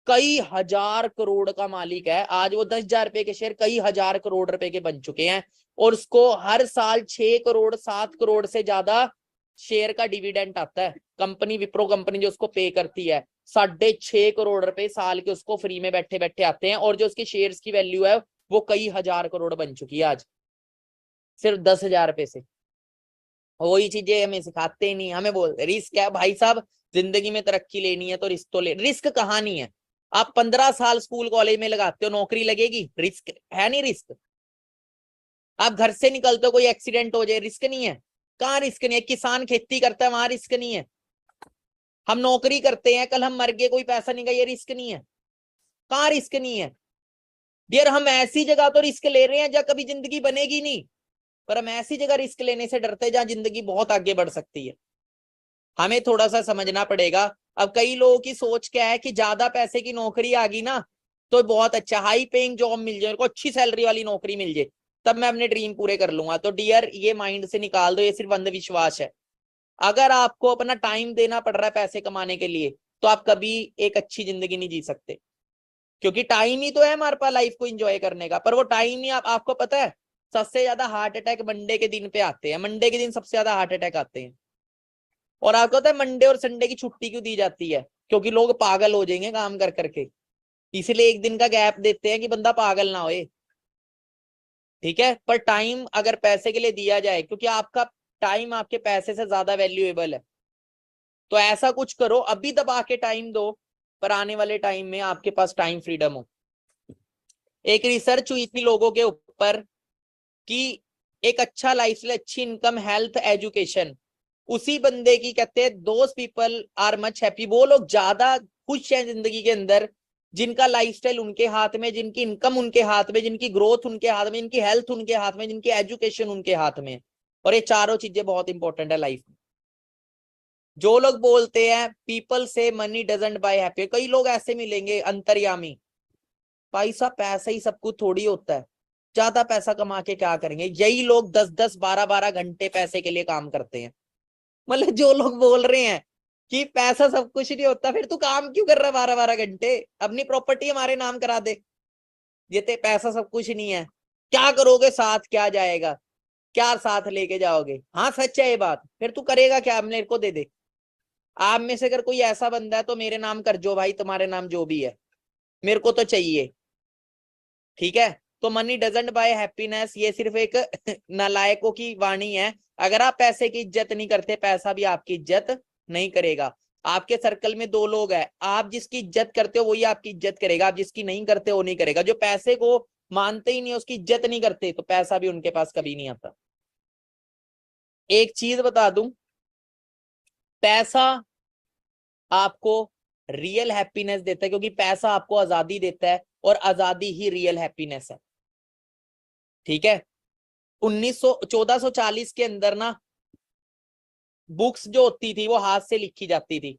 S1: कई हजार करोड़ का मालिक है। आज वो 10,000 रुपए के शेयर कई हजार करोड़ रुपए के बन चुके हैं, और उसको हर साल 6 करोड़ 7 करोड़ से ज्यादा शेयर का डिविडेंड आता है। कंपनी विप्रो कंपनी जो उसको पे करती है, 6.5 करोड़ रुपए साल के उसको फ्री में बैठे बैठे आते हैं, और जो उसके शेयर्स की वैल्यू है वो कई हजार करोड़ बन चुकी है आज, सिर्फ 10,000 रुपए से। वही चीजें हमें सिखाते ही नहीं, हमें बोलते रिस्क है भाई साहब, जिंदगी में तरक्की लेनी है तो रिस्क तो ले। रिस्क कहाँ नहीं है, आप 15 साल स्कूल कॉलेज में लगाते हो, नौकरी लगेगी, रिस्क है नहीं रिस्क। आप घर से निकलते हो, कोई एक्सीडेंट हो जाए, रिस्क नहीं है? कहाँ रिस्क नहीं है? किसान खेती करता है, वहां रिस्क नहीं है? हम नौकरी करते हैं, कल हम मर गए, कोई पैसा नहीं गया, ये रिस्क नहीं है? कहाँ रिस्क नहीं है डियर? हम ऐसी जगह तो रिस्क ले रहे हैं जहां कभी जिंदगी बनेगी नहीं, पर हम ऐसी जगह रिस्क लेने से डरते हैं जहां जिंदगी बहुत आगे बढ़ सकती है। हमें थोड़ा सा समझना पड़ेगा। अब कई लोगों की सोच क्या है कि ज्यादा पैसे की नौकरी आ गई ना तो बहुत अच्छा, हाई पेइंग जॉब मिल जाए, को अच्छी सैलरी वाली नौकरी मिल जाए, तब मैं अपने ड्रीम पूरे कर लूंगा। तो डियर ये माइंड से निकाल दो, ये सिर्फ अंधविश्वास है। अगर आपको अपना टाइम देना पड़ रहा है पैसे कमाने के लिए, तो आप कभी एक अच्छी जिंदगी नहीं जी सकते। क्योंकि टाइम ही तो है हमारे पास लाइफ को एंजॉय करने का, पर वो टाइम ही आपको पता है सबसे ज्यादा हार्ट अटैक मंडे के दिन पे आते हैं। मंडे के दिन सबसे ज्यादा हार्ट अटैक आते हैं। और आपको पता है मंडे और संडे की छुट्टी क्यों दी जाती है? क्योंकि लोग पागल हो जाएंगे काम कर करके, इसलिए एक दिन का गैप देते हैं कि बंदा पागल ना होए। ठीक है, पर टाइम अगर पैसे के लिए दिया जाए, क्योंकि आपका टाइम आपके पैसे से ज्यादा वैल्यूएबल है, तो ऐसा कुछ करो अभी दबा के टाइम दो, पर आने वाले टाइम में आपके पास टाइम फ्रीडम हो। एक रिसर्च हुई थी लोगों के ऊपर कि एक अच्छा लाइफस्टाइल, अच्छी इनकम, हेल्थ, एजुकेशन, उसी बंदे की कहते हैं those people are much happy, वो लोग ज्यादा खुश हैं जिंदगी के अंदर जिनका लाइफस्टाइल उनके हाथ में, जिनकी इनकम उनके हाथ में, जिनकी ग्रोथ उनके हाथ में, जिनकी हेल्थ उनके हाथ में, जिनकी एजुकेशन उनके हाथ में। और ये चारों चीजें बहुत इंपॉर्टेंट है लाइफ में। जो लोग बोलते हैं पीपल से मनी डजंट बाय हैप्पी, कई लोग ऐसे मिलेंगे अंतर्यामी, भाई साहब पैसा ही सब कुछ थोड़ी होता है, ज्यादा पैसा कमा के क्या करेंगे। यही लोग 10-10 12-12 घंटे पैसे के लिए काम करते हैं। मतलब जो लोग बोल रहे हैं कि पैसा सब कुछ नहीं होता, फिर तू काम क्यों कर रहा 12-12 घंटे? अपनी प्रॉपर्टी हमारे नाम करा दे। ये ते पैसा सब कुछ नहीं है, क्या करोगे, साथ क्या जाएगा, क्या साथ लेके जाओगे? हाँ सच है ये बात, फिर तू करेगा क्या? मेरे को दे दे। आप में से अगर कोई ऐसा बंदा है तो मेरे नाम कर जो भाई, तुम्हारे नाम जो भी है, मेरे को तो चाहिए। ठीक है, तो मनी डजंट बाय हैप्पीनेस, ये सिर्फ एक नालायकों की वाणी है। अगर आप पैसे की इज्जत नहीं करते, पैसा भी आपकी इज्जत नहीं करेगा। आपके सर्कल में दो लोग हैं, आप जिसकी इज्जत करते हो वही आपकी इज्जत करेगा, आप जिसकी नहीं करते वो नहीं करेगा। जो पैसे को मानते ही नहीं, उसकी इज्जत नहीं करते, तो पैसा भी उनके पास कभी नहीं आता। एक चीज बता दूं, पैसा आपको रियल हैप्पीनेस देता है, क्योंकि पैसा आपको आजादी देता है, और आजादी ही रियल हैप्पीनेस है। ठीक है, 1440 के अंदर ना बुक्स जो होती थी वो हाथ से लिखी जाती थी,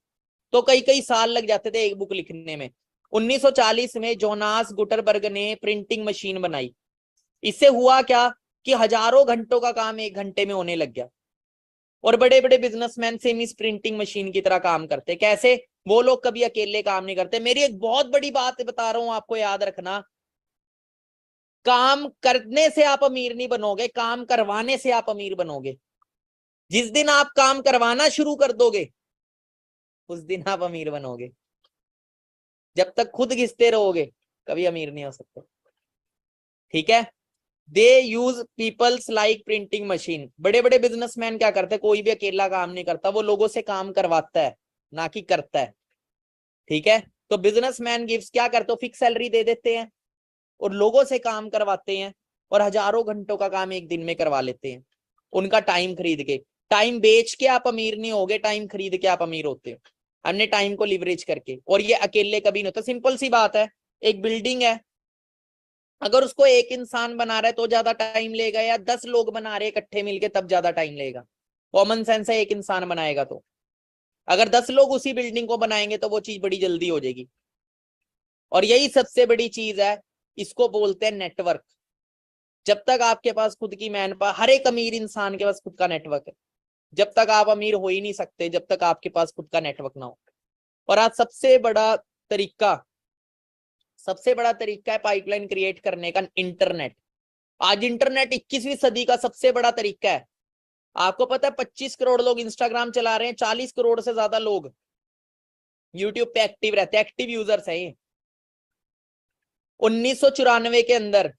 S1: तो कई कई साल लग जाते थे एक बुक लिखने में। 1940 में जोनास गुटरबर्ग ने प्रिंटिंग मशीन बनाई। इससे हुआ क्या कि हजारों घंटों का काम 1 घंटे में होने लग गया। और बड़े बड़े बिजनेसमैन सेम इस प्रिंटिंग मशीन की तरह काम करते। कैसे? वो लोग कभी अकेले काम नहीं करते। मेरी एक बहुत बड़ी बात बता रहा हूं आपको, याद रखना, काम करने से आप अमीर नहीं बनोगे, काम करवाने से आप अमीर बनोगे। जिस दिन आप काम करवाना शुरू कर दोगे उस दिन आप अमीर बनोगे। जब तक खुद घिसते रहोगे कभी अमीर नहीं हो सकते। ठीक है, they use peoples like printing machine. बड़े बड़े बिजनेसमैन क्या करते हैं, कोई भी अकेला काम नहीं करता, वो लोगों से काम करवाता है, ना कि करता है। ठीक है, तो बिजनेसमैन गिव्स क्या करते हो, फिक्स सैलरी दे देते हैं और लोगों से काम करवाते हैं, और हजारों घंटों का काम एक दिन में करवा लेते हैं उनका टाइम खरीद के। टाइम बेच के आप अमीर नहीं होगे, टाइम खरीद के आप अमीर होते हो, अन्य टाइम को लिवरेज करके। और ये अकेले कभी नहीं होता। सिंपल सी बात है, एक बिल्डिंग है, अगर उसको एक इंसान बना रहा है तो ज्यादा टाइम लेगा, या 10 लोग बना रहे हैं इकट्ठे मिलके तब ज्यादा टाइम लेगा? कॉमन सेंस है, एक इंसान बनाएगा तो। अगर 10 लोग उसी बिल्डिंग को बनाएंगे तो वो चीज बड़ी जल्दी हो जाएगी। और यही सबसे बड़ी चीज है, इसको बोलते हैं नेटवर्क। जब तक आपके पास खुद की मैन पावर, हर एक अमीर इंसान के पास खुद का नेटवर्क है। जब तक आप अमीर हो ही नहीं सकते जब तक आपके पास खुद का नेटवर्क ना हो। और आज सबसे बड़ा तरीका है पाइपलाइन क्रिएट करने का, इंटरनेट। आज इंटरनेट 21वीं सदी का सबसे बड़ा तरीका है। आपको पता है 25 करोड़ लोग इंस्टाग्राम चला रहे हैं, 40 करोड़ से ज्यादा लोग यूट्यूब पे एक्टिव रहते हैं, एक्टिव यूजर्स है ये। 1994 के अंदर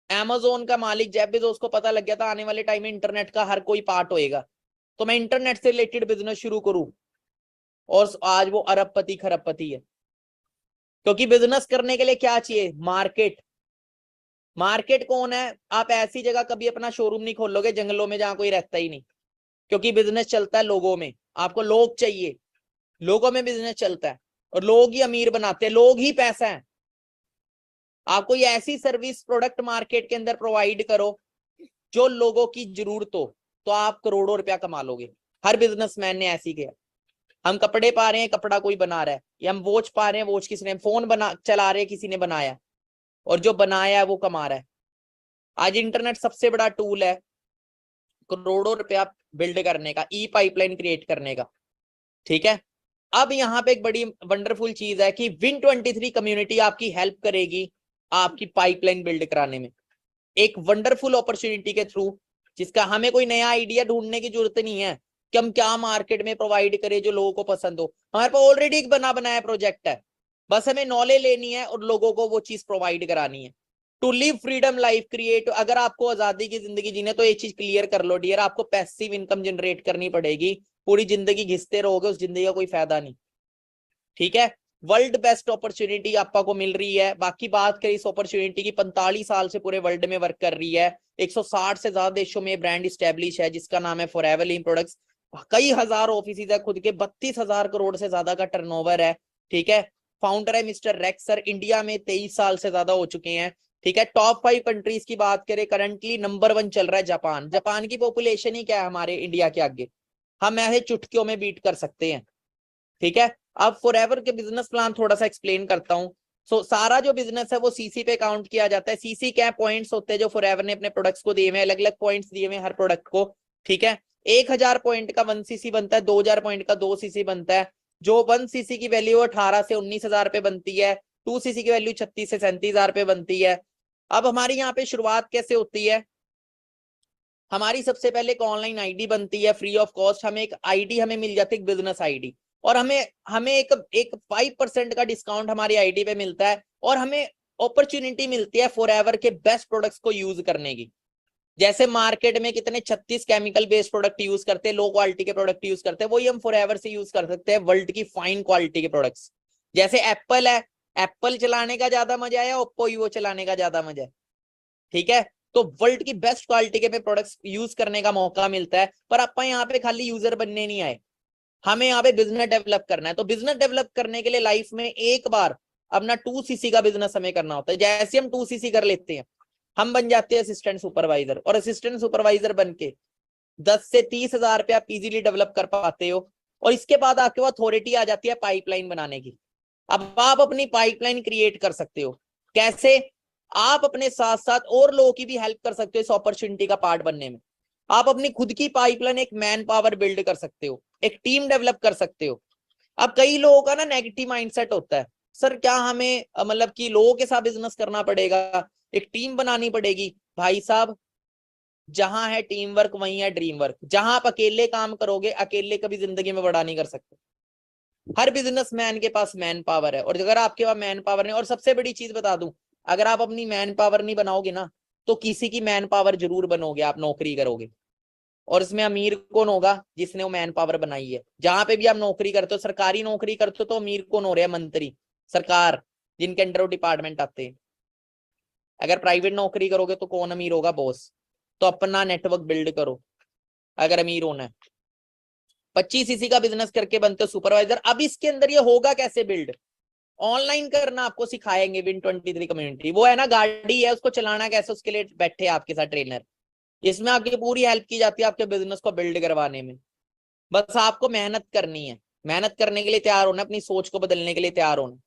S1: Amazon का मालिक जेफ बेजोस को पता लग गया था आने वाले टाइम में इंटरनेट का हर कोई पार्ट होएगा, तो मैं इंटरनेट से रिलेटेड बिजनेस शुरू करूं। और आज वो अरबपति खरबपति है। क्योंकि बिजनेस करने के लिए क्या चाहिए? मार्केट। मार्केट कौन है? आप ऐसी जगह कभी अपना शोरूम नहीं खोलोगे जंगलों में जहां कोई रहता ही नहीं, क्योंकि बिजनेस चलता है लोगों में। आपको लोग चाहिए, लोगों में बिजनेस चलता है, और लोग ही अमीर बनाते हैं, लोग ही पैसा है। आप कोई ऐसी सर्विस प्रोडक्ट मार्केट के अंदर प्रोवाइड करो जो लोगों की जरूरत हो, तो आप करोड़ों रुपया कमा लोगे। हर बिजनेसमैन ने ऐसी किया। हम कपड़े पा रहे हैं, कपड़ा कोई बना रहा है, या हम वॉच पा रहे हैं, वॉच किसी ने, फोन बना चला रहे हैं, किसी ने बनाया, और जो बनाया है वो कमा रहा है। आज इंटरनेट सबसे बड़ा टूल है करोड़ों रुपया बिल्ड करने का, ई पाइपलाइन क्रिएट करने का। ठीक है, अब यहाँ पे एक बड़ी वंडरफुल चीज है कि Win23 कम्युनिटी आपकी हेल्प करेगी आपकी पाइपलाइन बिल्ड कराने में, एक वंडरफुल अपॉर्चुनिटी के थ्रू, जिसका हमें कोई नया आइडिया ढूंढने की जरूरत नहीं है कि हम क्या मार्केट में प्रोवाइड करें जो लोगों को पसंद हो। हमारे पास ऑलरेडी एक बना बनाया प्रोजेक्ट है, बस हमें नॉलेज लेनी है और लोगों को वो चीज प्रोवाइड करानी है। To live freedom life create, अगर आपको आजादी की जिंदगी जीने तो ये चीज क्लियर कर लो डियर, आपको पैसिव इनकम जनरेट करनी पड़ेगी। पूरी जिंदगी घिसते रहोगे उस जिंदगी का कोई फायदा नहीं, ठीक है। वर्ल्ड बेस्ट अपॉर्चुनिटी आपको को मिल रही है। बाकी बात करें इस अपॉर्चुनिटी की, 45 साल से पूरे वर्ल्ड में वर्क कर रही है, 160 से ज्यादा देशों में ब्रांड स्टैब्लिश है जिसका नाम है फॉरएवर लीन प्रोडक्ट्स। कई हजार ऑफिस है खुद के, 32,000 करोड़ से ज्यादा का टर्नओवर है, ठीक है। फाउंडर है मिस्टर रेक्स सर, इंडिया में 23 साल से ज्यादा हो चुके हैं, ठीक है। टॉप 5 कंट्रीज की बात करें, करंटली नंबर 1 चल रहा है जापान। जापान की पॉपुलेशन ही क्या है हमारे इंडिया के आगे, हम ऐसे चुटकियों में बीट कर सकते हैं, ठीक है। अब फॉरएवर के बिजनेस प्लान थोड़ा सा एक्सप्लेन करता हूं। सारा जो बिजनेस है वो सीसी पे काउंट किया जाता है। सीसी क्या पॉइंट्स होते हैं जो फॉरएवर ने अपने प्रोडक्ट्स को दिए हुए, अलग अलग पॉइंट्स दिए हुए हर प्रोडक्ट को, ठीक है। 1000 पॉइंट का 1 सीसी बनता है, 2000 पॉइंट का 2 सीसी बनता है। जो 1 सीसी की वैल्यू 18 से 19,000 रुपए बनती है, 2 सीसी की वैल्यू 36 से 37,000 रुपए बनती है। अब हमारी यहाँ पे शुरुआत कैसे होती है, हमारी सबसे पहले एक ऑनलाइन आईडी बनती है फ्री ऑफ कॉस्ट। हमें एक आईडी हमें मिल जाती है, एक बिजनेस आईडी, और हमें हमें एक 5% का डिस्काउंट हमारी आईडी पे मिलता है, और हमें अपॉर्चुनिटी मिलती है फॉरएवर के बेस्ट प्रोडक्ट्स को यूज करने की। जैसे मार्केट में कितने 36 केमिकल बेस्ड प्रोडक्ट यूज करते हैं, लो क्वालिटी के प्रोडक्ट यूज करते हैं, वही हम फॉरएवर से यूज कर सकते हैं वर्ल्ड की फाइन क्वालिटी के प्रोडक्ट्स। जैसे एप्पल है, एप्पल चलाने का ज्यादा मजा है या ओप्पो वीवो चलाने का ज्यादा मजा है, ठीक है। तो वर्ल्ड की बेस्ट क्वालिटी के प्रोडक्ट्स यूज करने का मौका मिलता है। पर अपन यहाँ पे खाली यूजर बनने नहीं आए, हमें यहाँ पे बिजनेस डेवलप करना है। तो बिजनेस डेवलप करने के लिए लाइफ में एक बार अपना 2 सीसी का बिजनेस हमें करना होता है। जैसे हम 2 सीसी कर लेते हैं, हम बन जाते हैं असिस्टेंट सुपरवाइजर, और असिस्टेंट सुपरवाइजर बन के 10 से 30,000 रुपये आप इजीली डेवलप कर पाते हो। और इसके बाद आपके पास अथॉरिटी आ जाती है पाइपलाइन बनाने की। अब आप अपनी पाइपलाइन क्रिएट कर सकते हो। कैसे? आप अपने साथ साथ और लोगों की भी हेल्प कर सकते हो इस अपॉर्चुनिटी का पार्ट बनने में। आप अपनी खुद की पाइपलाइन, एक मैन पावर बिल्ड कर सकते हो, एक टीम डेवलप कर सकते हो। अब कई लोगों का ना नेगेटिव माइंडसेट होता है, सर क्या हमें मतलब कि लोगों के साथ बिजनेस करना पड़ेगा, एक टीम बनानी पड़ेगी। भाई साहब, जहां है टीम वर्क वहीं है ड्रीम वर्क। जहां आप अकेले काम करोगे, अकेले कभी जिंदगी में बड़ा नहीं कर सकते। हर बिजनेसमैन के पास मैन पावर है, और अगर आपके पास मैन पावर नहीं, और सबसे बड़ी चीज बता दूं, अगर आप अपनी मैन पावर नहीं बनाओगे ना, तो किसी की मैन पावर जरूर बनोगे, आप नौकरी करोगे। और इसमें अमीर कौन होगा? जिसने वो मैन पावर बनाई है। जहां पे भी आप नौकरी करते हो, सरकारी नौकरी करते हो, तो अमीर कौन हो रहे हैं? मंत्री, सरकार, जिनके अंडर डिपार्टमेंट आते हैं। अगर प्राइवेट नौकरी करोगे तो कौन अमीर होगा? बॉस। तो अपना नेटवर्क बिल्ड करो अगर अमीर होना है। 25 सीसी का बिजनेस करके बनते हो सुपरवाइजर। अब इसके अंदर ये होगा कैसे बिल्ड, ऑनलाइन करना आपको सिखाएंगे Win23 कम्युनिटी। वो है ना गाड़ी है, उसको चलाना कैसे, उसके लिए बैठे आपके साथ ट्रेनर। इसमें आपकी पूरी हेल्प की जाती है आपके बिजनेस को बिल्ड करवाने में। बस आपको मेहनत करनी है, मेहनत करने के लिए तैयार होना, अपनी सोच को बदलने के लिए तैयार होना,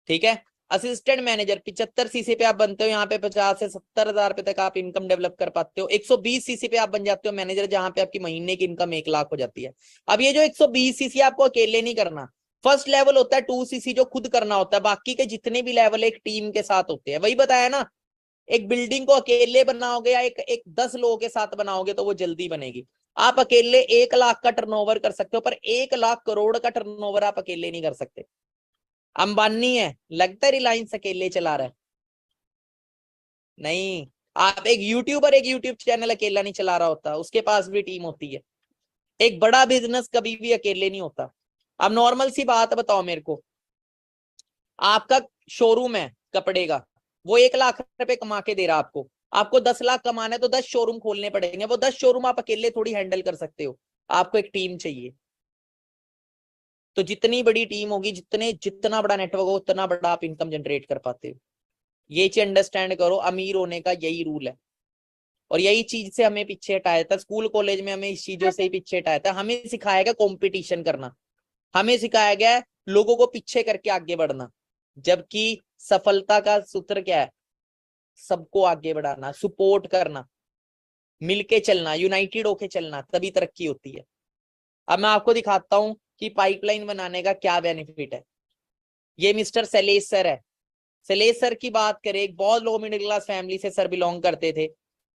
S1: ठीक है। असिस्टेंट मैनेजर 75 सीसी पे आप बनते हो, यहाँ पे 50 से 70,000 रुपए तक आप इनकम डेवलप कर पाते हो। 120 सीसी पे आप बन जाते हो मैनेजर, जहां पे आपकी महीने की इनकम 1 लाख हो जाती है। अब ये जो 120 सीसी आपको अकेले नहीं करना, फर्स्ट लेवल होता है 2 सीसी जो खुद करना होता है, बाकी के जितने भी लेवल एक टीम के साथ होते हैं। वही बताया ना, एक बिल्डिंग को अकेले बनाओगे या एक 10 लोगों के साथ बनाओगे तो वो जल्दी बनेगी। आप अकेले 1 लाख का टर्नओवर कर सकते हो, पर 1 लाख करोड़ का टर्नओवर आप अकेले नहीं कर सकते। अंबानी है, लगता है रिलायंस अकेले चला रहा है? नहीं। आप एक यूट्यूबर एक यूट्यूब चैनल अकेला नहीं चला रहा होता, उसके पास भी टीम होती है। एक बड़ा बिजनेस कभी भी अकेले नहीं होता। अब नॉर्मल सी बात बताओ मेरे को, आपका शोरूम है कपड़े का, वो 1 लाख रुपए कमा के दे रहा आपको, आपको 10 लाख कमाना है तो 10 शोरूम खोलने पड़ेंगे। वो 10 शोरूम आप अकेले थोड़ी हैंडल कर सकते हो, आपको एक टीम चाहिए। तो जितनी बड़ी टीम होगी, जितना बड़ा नेटवर्क हो, उतना बड़ा आप इनकम जनरेट कर पाते हो। ये चीज अंडरस्टैंड करो, अमीर होने का यही रूल है। और यही चीज से हमें पीछे हटाया था, स्कूल कॉलेज में हमें इस चीजों से ही पीछे हटाया था। हमें सिखाया गया कंपटीशन करना, हमें सिखाया गया है लोगों को पीछे करके आगे बढ़ना। जबकि सफलता का सूत्र क्या है? सबको आगे बढ़ाना, सपोर्ट करना, मिलके चलना, यूनाइटेड होके चलना, तभी तरक्की होती है। अब मैं आपको दिखाता हूं कि पाइपलाइन बनाने का क्या बेनिफिट है। ये मिस्टर शैलेश सर है। शैलेश सर की बात करें, एक बहुत लो मिडिल क्लास फैमिली से सर बिलोंग करते थे,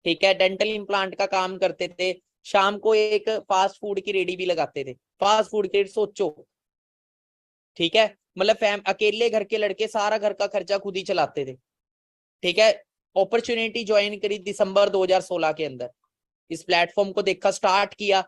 S1: ठीक है, डेंटल इम्प्लांट का काम करते थे, शाम को एक फास्ट फूड की रेडी भी लगाते थे। फास्ट फूड की, सोचो, ठीक है, मतलब अकेले घर के लड़के सारा घर का खर्चा खुद ही चलाते थे, ठीक है। अपॉर्चुनिटी ज्वाइन करी दिसंबर 2016 के अंदर, इस प्लेटफॉर्म को देखा, स्टार्ट किया,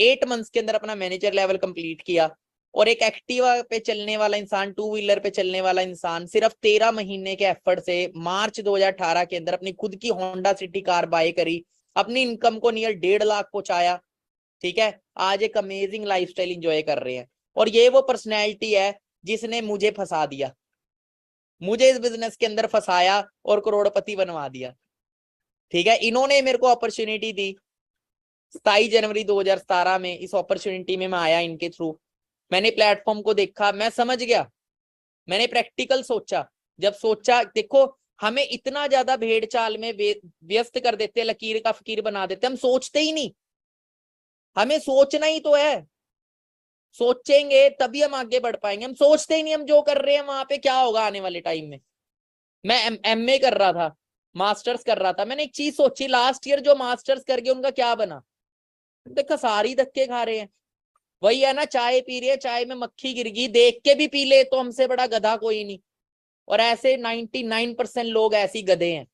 S1: 8 मंथ्स के अंदर अपना मैनेजर लेवल कंप्लीट किया। और एक एक्टिवा पे चलने वाला इंसान, 2 व्हीलर पे चलने वाला इंसान सिर्फ 13 महीने के एफर्ट से मार्च 2018 के अंदर अपनी खुद की होंडा सिटी कार बाय करी, अपनी इनकम को नियर 1.5 लाख पहुंचाया, ठीक है। आज एक अमेजिंग लाइफस्टाइल एंजॉय कर रहे हैं। और ये वो पर्सनैलिटी है जिसने मुझे फंसा दिया, मुझे इस बिजनेस के अंदर फंसाया और करोड़पति बनवा दिया, ठीक है। इन्होंने मेरे को अपॉर्चुनिटी दी 27 जनवरी 2017 में। इस अपॉर्चुनिटी में मैं आया इनके थ्रू, मैंने प्लेटफॉर्म को देखा, मैं समझ गया, मैंने प्रैक्टिकल सोचा। जब सोचा, देखो हमें इतना ज्यादा भेड़ चाल में व्यस्त कर देते, लकीर का फकीर बना देते, हम सोचते ही नहीं। हमें सोचना ही तो है, सोचेंगे तभी हम आगे बढ़ पाएंगे। हम सोचते ही नहीं, हम जो कर रहे हैं वहां पे क्या होगा आने वाले टाइम में। मैं एमए कर रहा था, मास्टर्स कर रहा था, मैंने एक चीज सोची, लास्ट ईयर जो मास्टर्स कर गए उनका क्या बना। देखा सारी धक्के खा रहे हैं, वही है ना, चाय पी रही है, चाय में मक्खी गिर गई, देख के भी पी ले तो हमसे बड़ा गधा कोई नहीं। और ऐसे 99% लोग ऐसे गधे हैं,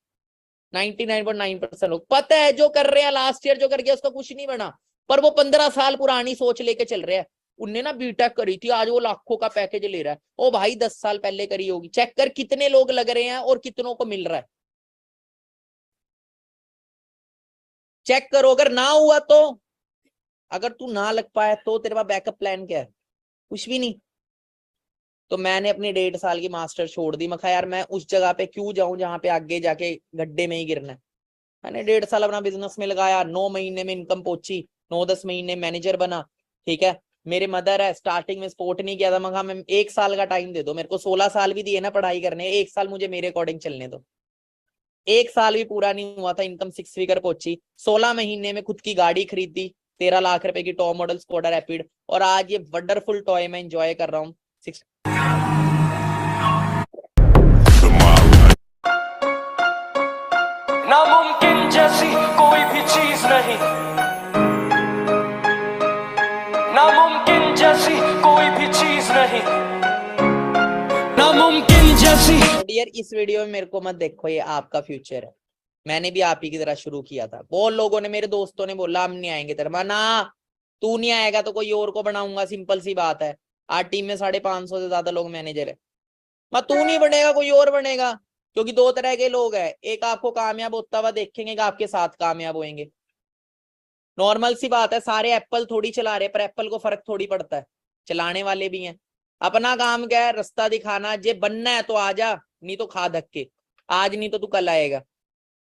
S1: 99.9% लोग। पता है जो कर रहे हैं, लास्ट ईयर जो कर गया उसका कुछ नहीं बना, पर वो 15 साल पुरानी सोच लेके चल रहे हैं। उनने ना बीटेक करी थी, आज वो लाखों का पैकेज ले रहा है। ओ भाई 10 साल पहले करी होगी, चेक कर कितने लोग लग रहे हैं और कितनों को मिल रहा है, चेक करो। अगर ना हुआ तो, अगर तू ना लग पाया तो तेरे पास बैकअप प्लान क्या है? कुछ भी नहीं। तो मैंने अपनी 1.5 साल की मास्टर छोड़ दी। मैं कहा यार मैं उस जगह पे क्यों जाऊं जहां पे आगे जाके गड्ढे में ही गिरना है। मैंने 1.5 साल अपना बिजनेस में लगाया, 9 महीने में इनकम पहुंची, 9-10 महीने मैनेजर बना, ठीक है। मेरे मदर है, स्टार्टिंग में सपोर्ट नहीं किया था, मैं कहा मैं 1 साल का टाइम दे दो मेरे को, 16 साल भी दिए ना पढ़ाई करने, 1 साल मुझे मेरे अकॉर्डिंग चलने दो। 1 साल भी पूरा नहीं हुआ था, इनकम 6 फिगर पहुंची। 16 महीने में खुद की गाड़ी खरीदी, 13 लाख रुपए की टॉप मॉडल स्कोडा रैपिड, और आज ये वंडरफुल टॉय मैं एंजॉय कर रहा हूँ।
S2: नामुमकिन जैसी कोई भी चीज नहीं, नामुमकिन जैसी कोई भी चीज नहीं, नामुमकिन जैसी।
S1: यार इस वीडियो में मेरे को मत देखो, ये आपका फ्यूचर है। मैंने भी आप ही की तरह शुरू किया था। बहुत लोगों ने, मेरे दोस्तों ने बोला हम नहीं आएंगे तेरे, ना तू नहीं आएगा तो कोई और को बनाऊंगा, सिंपल सी बात है। आज टीम में 550 से ज्यादा लोग मैनेजर है। तू नहीं बनेगा कोई और बनेगा, क्योंकि 2 तरह के लोग हैं, एक आपको कामयाब होता हुआ देखेंगे, एक आपके साथ कामयाब होंगे। नॉर्मल सी बात है, सारे एप्पल थोड़ी चला रहे, पर एप्पल को फर्क थोड़ी पड़ता है, चलाने वाले भी हैं। अपना काम क्या है? रास्ता दिखाना। जे बनना है तो आजा, नहीं तो खा धक्के, आज नहीं तो तू कल आएगा।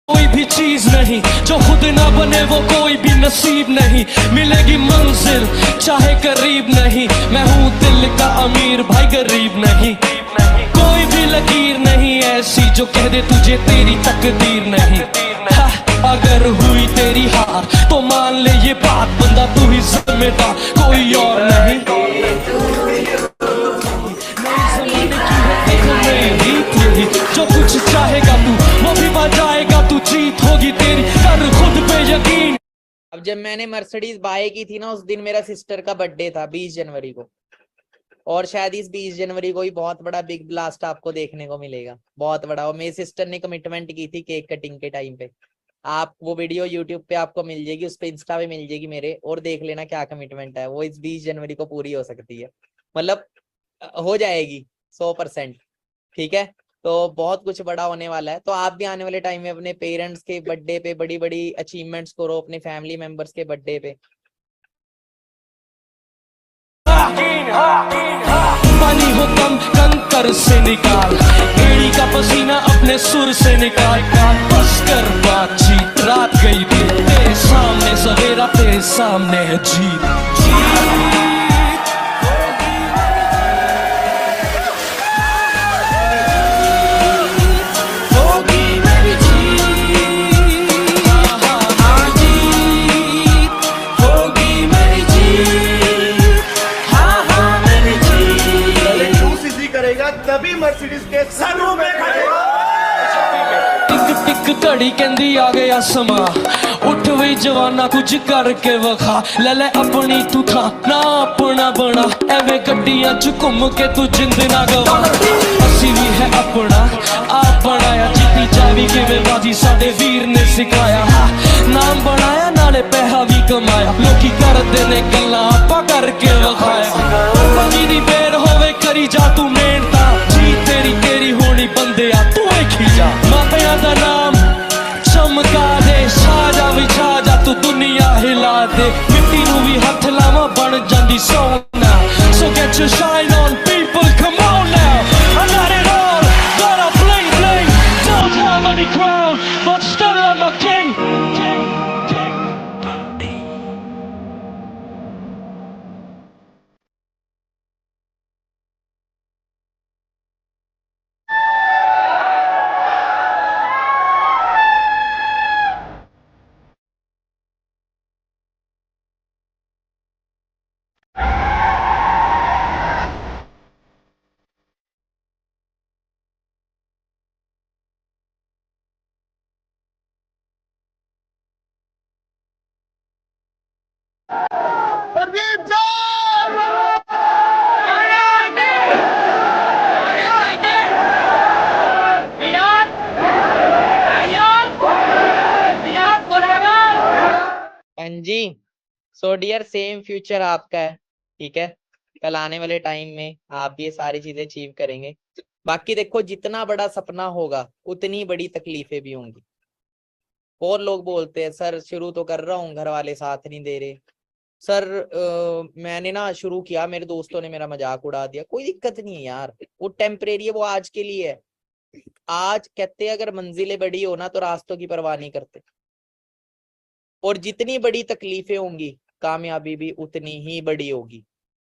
S2: कोई भी चीज नहीं जो खुद ना बने, वो कोई भी नसीब नहीं। मिलेगी मंजिल चाहे करीब नहीं, मैं हूँ दिल का अमीर भाई गरीब नहीं। कोई भी लकीर नहीं ऐसी जो कह दे तुझे तेरी तकदीर नहीं। अगर हुई तेरी हार तो मान ले ये बात, बंदा तू ही जिम्मेदार, कोई और नहीं। जो कुछ चाहेगा तू वो भी पा जाएगा, तू जीत होगी तेरी, कर खुद पे यकीन।
S1: अब जब मैंने मर्सिडीज बाय की थी ना, उस दिन मेरा सिस्टर का बर्थडे था 20 जनवरी को, और शायद इस 20 जनवरी को ही बहुत बड़ा बिग ब्लास्ट आपको देखने को मिलेगा, बहुत बड़ा। और मेरी सिस्टर ने कमिटमेंट की थी केक कटिंग के टाइम पे। आप वो वीडियो यूट्यूब पे आपको मिल जाएगी, उस पे इंस्टा पे मिल जाएगी मेरे, और देख लेना क्या कमिटमेंट है। वो इस 20 जनवरी को पूरी हो सकती है, मतलब हो जाएगी 100%, ठीक है। तो बहुत कुछ बड़ा होने वाला है। तो आप भी आने वाले टाइम में अपने पेरेंट्स के बर्थडे पे बड़ी बड़ी अचीवमेंट्स करो, अपने फैमिली मेंबर्स के बर्थडे पे।
S2: पानी हो कम कंकर से निकाल, एड़ी का पसीना अपने सुर से निकाल। बस कर बातचीत, रात गई भी तेरे सामने, सवेरा तेरे सामने है जीत। घड़ी कहंदी आ गया समा उठ वे जवाना कुछ करके वखा ले ले अपनी तू था ना अपना बना एवे गड्डियां च घूम के तू जिंद ना गवा असी भी है अपना आप बनाया जीती जावी किवें बाजी साडे वीर ने सिखाया नाम बनाया नाले पैसा भी कमाया लोकी करदे ने गल्लां आपां करके वखाया मंगी दी बेर होवे करी जा तू मेहनता जी तेरी तेरी होनी बंदे आ तू वेखी जा मापिया दा नाम चमका दे साजा विछा जा तू दुनिया हिला दे मिट्टी नू भी हथ लावा बन जांदी सोना so get your shine on people come on now I got it all got a bling bling don't have any crown but still I'm a king king king
S1: हाँ जी। सो डियर सेम फ्यूचर आपका है, ठीक है। कल आने वाले टाइम में आप भी ये सारी चीजें अचीव करेंगे। बाकी देखो, जितना बड़ा सपना होगा उतनी बड़ी तकलीफें भी होंगी। और लोग बोलते हैं सर शुरू तो कर रहा हूँ, घर वाले साथ नहीं दे रहे। सर मैंने ना शुरू किया, मेरे दोस्तों ने मेरा मजाक उड़ा दिया। कोई दिक्कत नहीं है यार, वो टेम्परेरी है, वो आज के लिए है। आज कहते हैं अगर मंजिलें बड़ी हो ना तो रास्तों की परवाह नहीं करते। और जितनी बड़ी तकलीफें होंगी कामयाबी भी उतनी ही बड़ी होगी।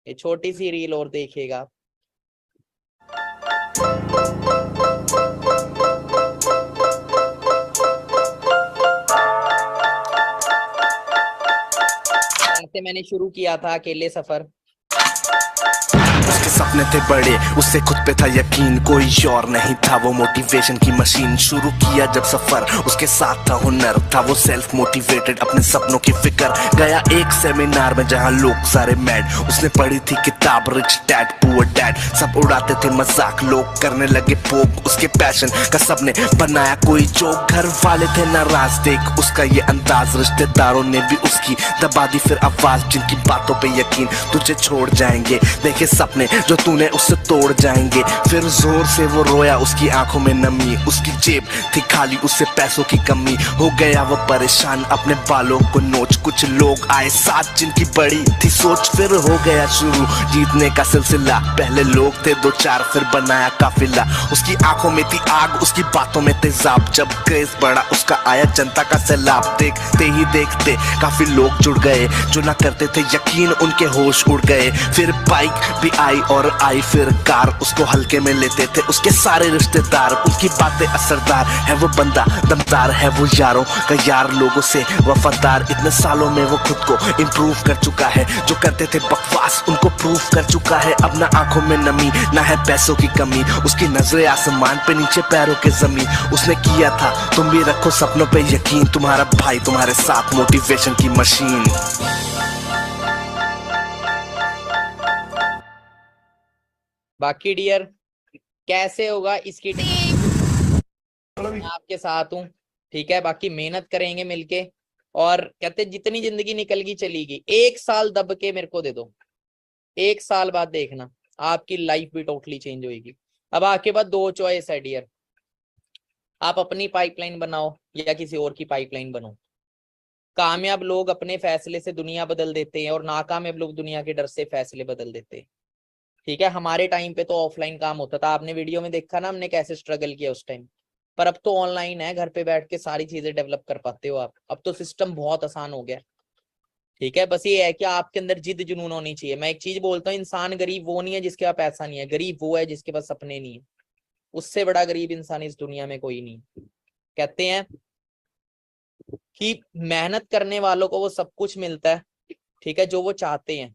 S1: ये छोटी सी रील और देखिएगा। ऐसे मैंने शुरू किया था अकेले सफर।
S3: उसके सपने थे बड़े, उससे खुद पे था यकीन, कोई और नहीं था वो मोटिवेशन की मशीन। शुरू किया जब सफर, उसके साथ था हुनर, था वो सेल्फ मोटिवेटेड, अपने सपनों की फिक्र। गया एक सेमिनार में जहां लोग सारे मैड, उसने पढ़ी थी किताब रिच डैड पुअर डैड। सब उड़ाते थे मजाक, लोग करने लगे पोक उसके पैशन का, सबने बनाया कोई जोक। घर वाले थे नाराज देख उसका ये अंदाज, रिश्तेदारों ने भी उसकी दबा दी फिर आवाज, जिनकी बातों पे यकीन तुझे छोड़ जाएंगे, देखे सपने जो तूने उससे तोड़ जाएंगे। फिर जोर से वो रोया, उसकी आंखों में नमी, उसकी जेब थी खाली, उससे पैसों की कमी। हो गया वो परेशान, अपने बालों को नोच। कुछ लोग आए साथ जिनकी बड़ी थी सोच, फिर हो गया शुरू जीतने का सिलसिला। पहले लोग थे दो चार, फिर बनाया काफिला। उसकी आंखों में थी आग, उसकी बातों में तेजाब, जब क्रेज बढ़ा उसका आया जनता का सैलाब। देखते ही देखते काफी लोग जुड़ गए, जो ना करते थे यकीन उनके होश उड़ गए। फिर बाइक भी आई और आई फिर कार, उसको हल्के में लेते थे उसके सारे रिश्तेदार। उसकी बातें असरदार है, वो बंदा दमदार है, वो यारों का यार, लोगों से वफादार। इतने सालों में वो खुद को इम्प्रूव कर चुका है, जो करते थे बकवास उनको प्रूव कर चुका है। अब ना आंखों में नमी, ना है पैसों की कमी, उसकी नजरें आसमान पे, नीचे पैरों के जमीन। उसने किया था तुम भी रखो सपनों पे यकीन, तुम्हारा भाई तुम्हारे साथ मोटिवेशन की मशीन।
S1: बाकी डियर कैसे होगा इसकी मैं आपके साथ हूँ, ठीक है। बाकी मेहनत करेंगे मिलके, और कहते जितनी जिंदगी निकल गई चलेगी। 1 साल दब के मेरे को दे दो, 1 साल बाद देखना आपकी लाइफ भी टोटली चेंज होगी। अब आपके बाद 2 चॉइस है डियर, आप अपनी पाइपलाइन बनाओ या किसी और की पाइपलाइन बनो। कामयाब लोग अपने फैसले से दुनिया बदल देते हैं, और नाकामयाब लोग दुनिया के डर से फैसले बदल देते हैं, ठीक है। हमारे टाइम पे तो ऑफलाइन काम होता था, आपने वीडियो में देखा ना हमने कैसे स्ट्रगल किया उस टाइम। पर अब तो ऑनलाइन है, घर पे बैठ के सारी चीजें डेवलप कर पाते हो आप। अब तो सिस्टम बहुत आसान हो गया, ठीक है। बस ये है कि आपके अंदर जिद जुनून होनी चाहिए। मैं एक चीज बोलता हूँ, इंसान गरीब वो नहीं है जिसके पास पैसा नहीं है, गरीब वो है जिसके पास सपने नहीं है। उससे बड़ा गरीब इंसान इस दुनिया में कोई नहीं। कहते हैं कि मेहनत करने वालों को वो सब कुछ मिलता है, ठीक है, जो वो चाहते हैं,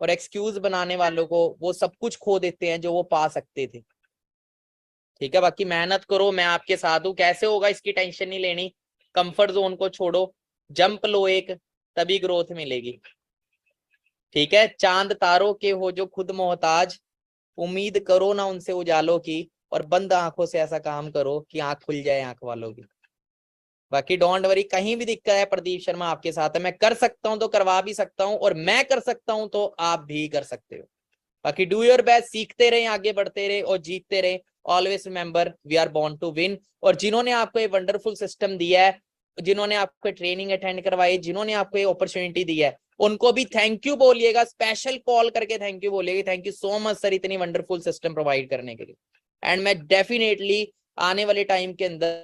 S1: और एक्सक्यूज बनाने वालों को वो सब कुछ खो देते हैं जो वो पा सकते थे, ठीक है, बाकी मेहनत करो, मैं आपके साथ हूँ। कैसे होगा इसकी टेंशन नहीं लेनी, कंफर्ट जोन को छोड़ो, जंप लो एक, तभी ग्रोथ मिलेगी। ठीक है, चांद तारों के हो जो खुद मोहताज, उम्मीद करो ना उनसे उजालों की, और बंद आंखों से ऐसा काम करो कि आंख खुल जाए आंख वालों की। बाकी डोंट वरी, कहीं भी दिक्कत है प्रदीप शर्मा आपके साथ है, मैं कर सकता हूं तो करवा भी सकता हूं, और मैं कर सकता हूं तो आप भी कर सकते हो। बाकी डू योर बेस्ट, सीखते रहे, आगे बढ़ते रहे और जीतते रहे। Always remember we are born to win. और जिन्होंने आपको ये वंडरफुल सिस्टम दिया है, जिन्होंने आपको ट्रेनिंग अटेंड करवाई, जिन्होंने आपको ये अपॉर्चुनिटी दी है, उनको भी थैंक यू बोलिएगा, स्पेशल कॉल करके थैंक यू बोलिएगा, thank you so much sir इतनी वंडरफुल सिस्टम प्रोवाइड करने के लिए। एंड मैं डेफिनेटली आने वाले टाइम के अंदर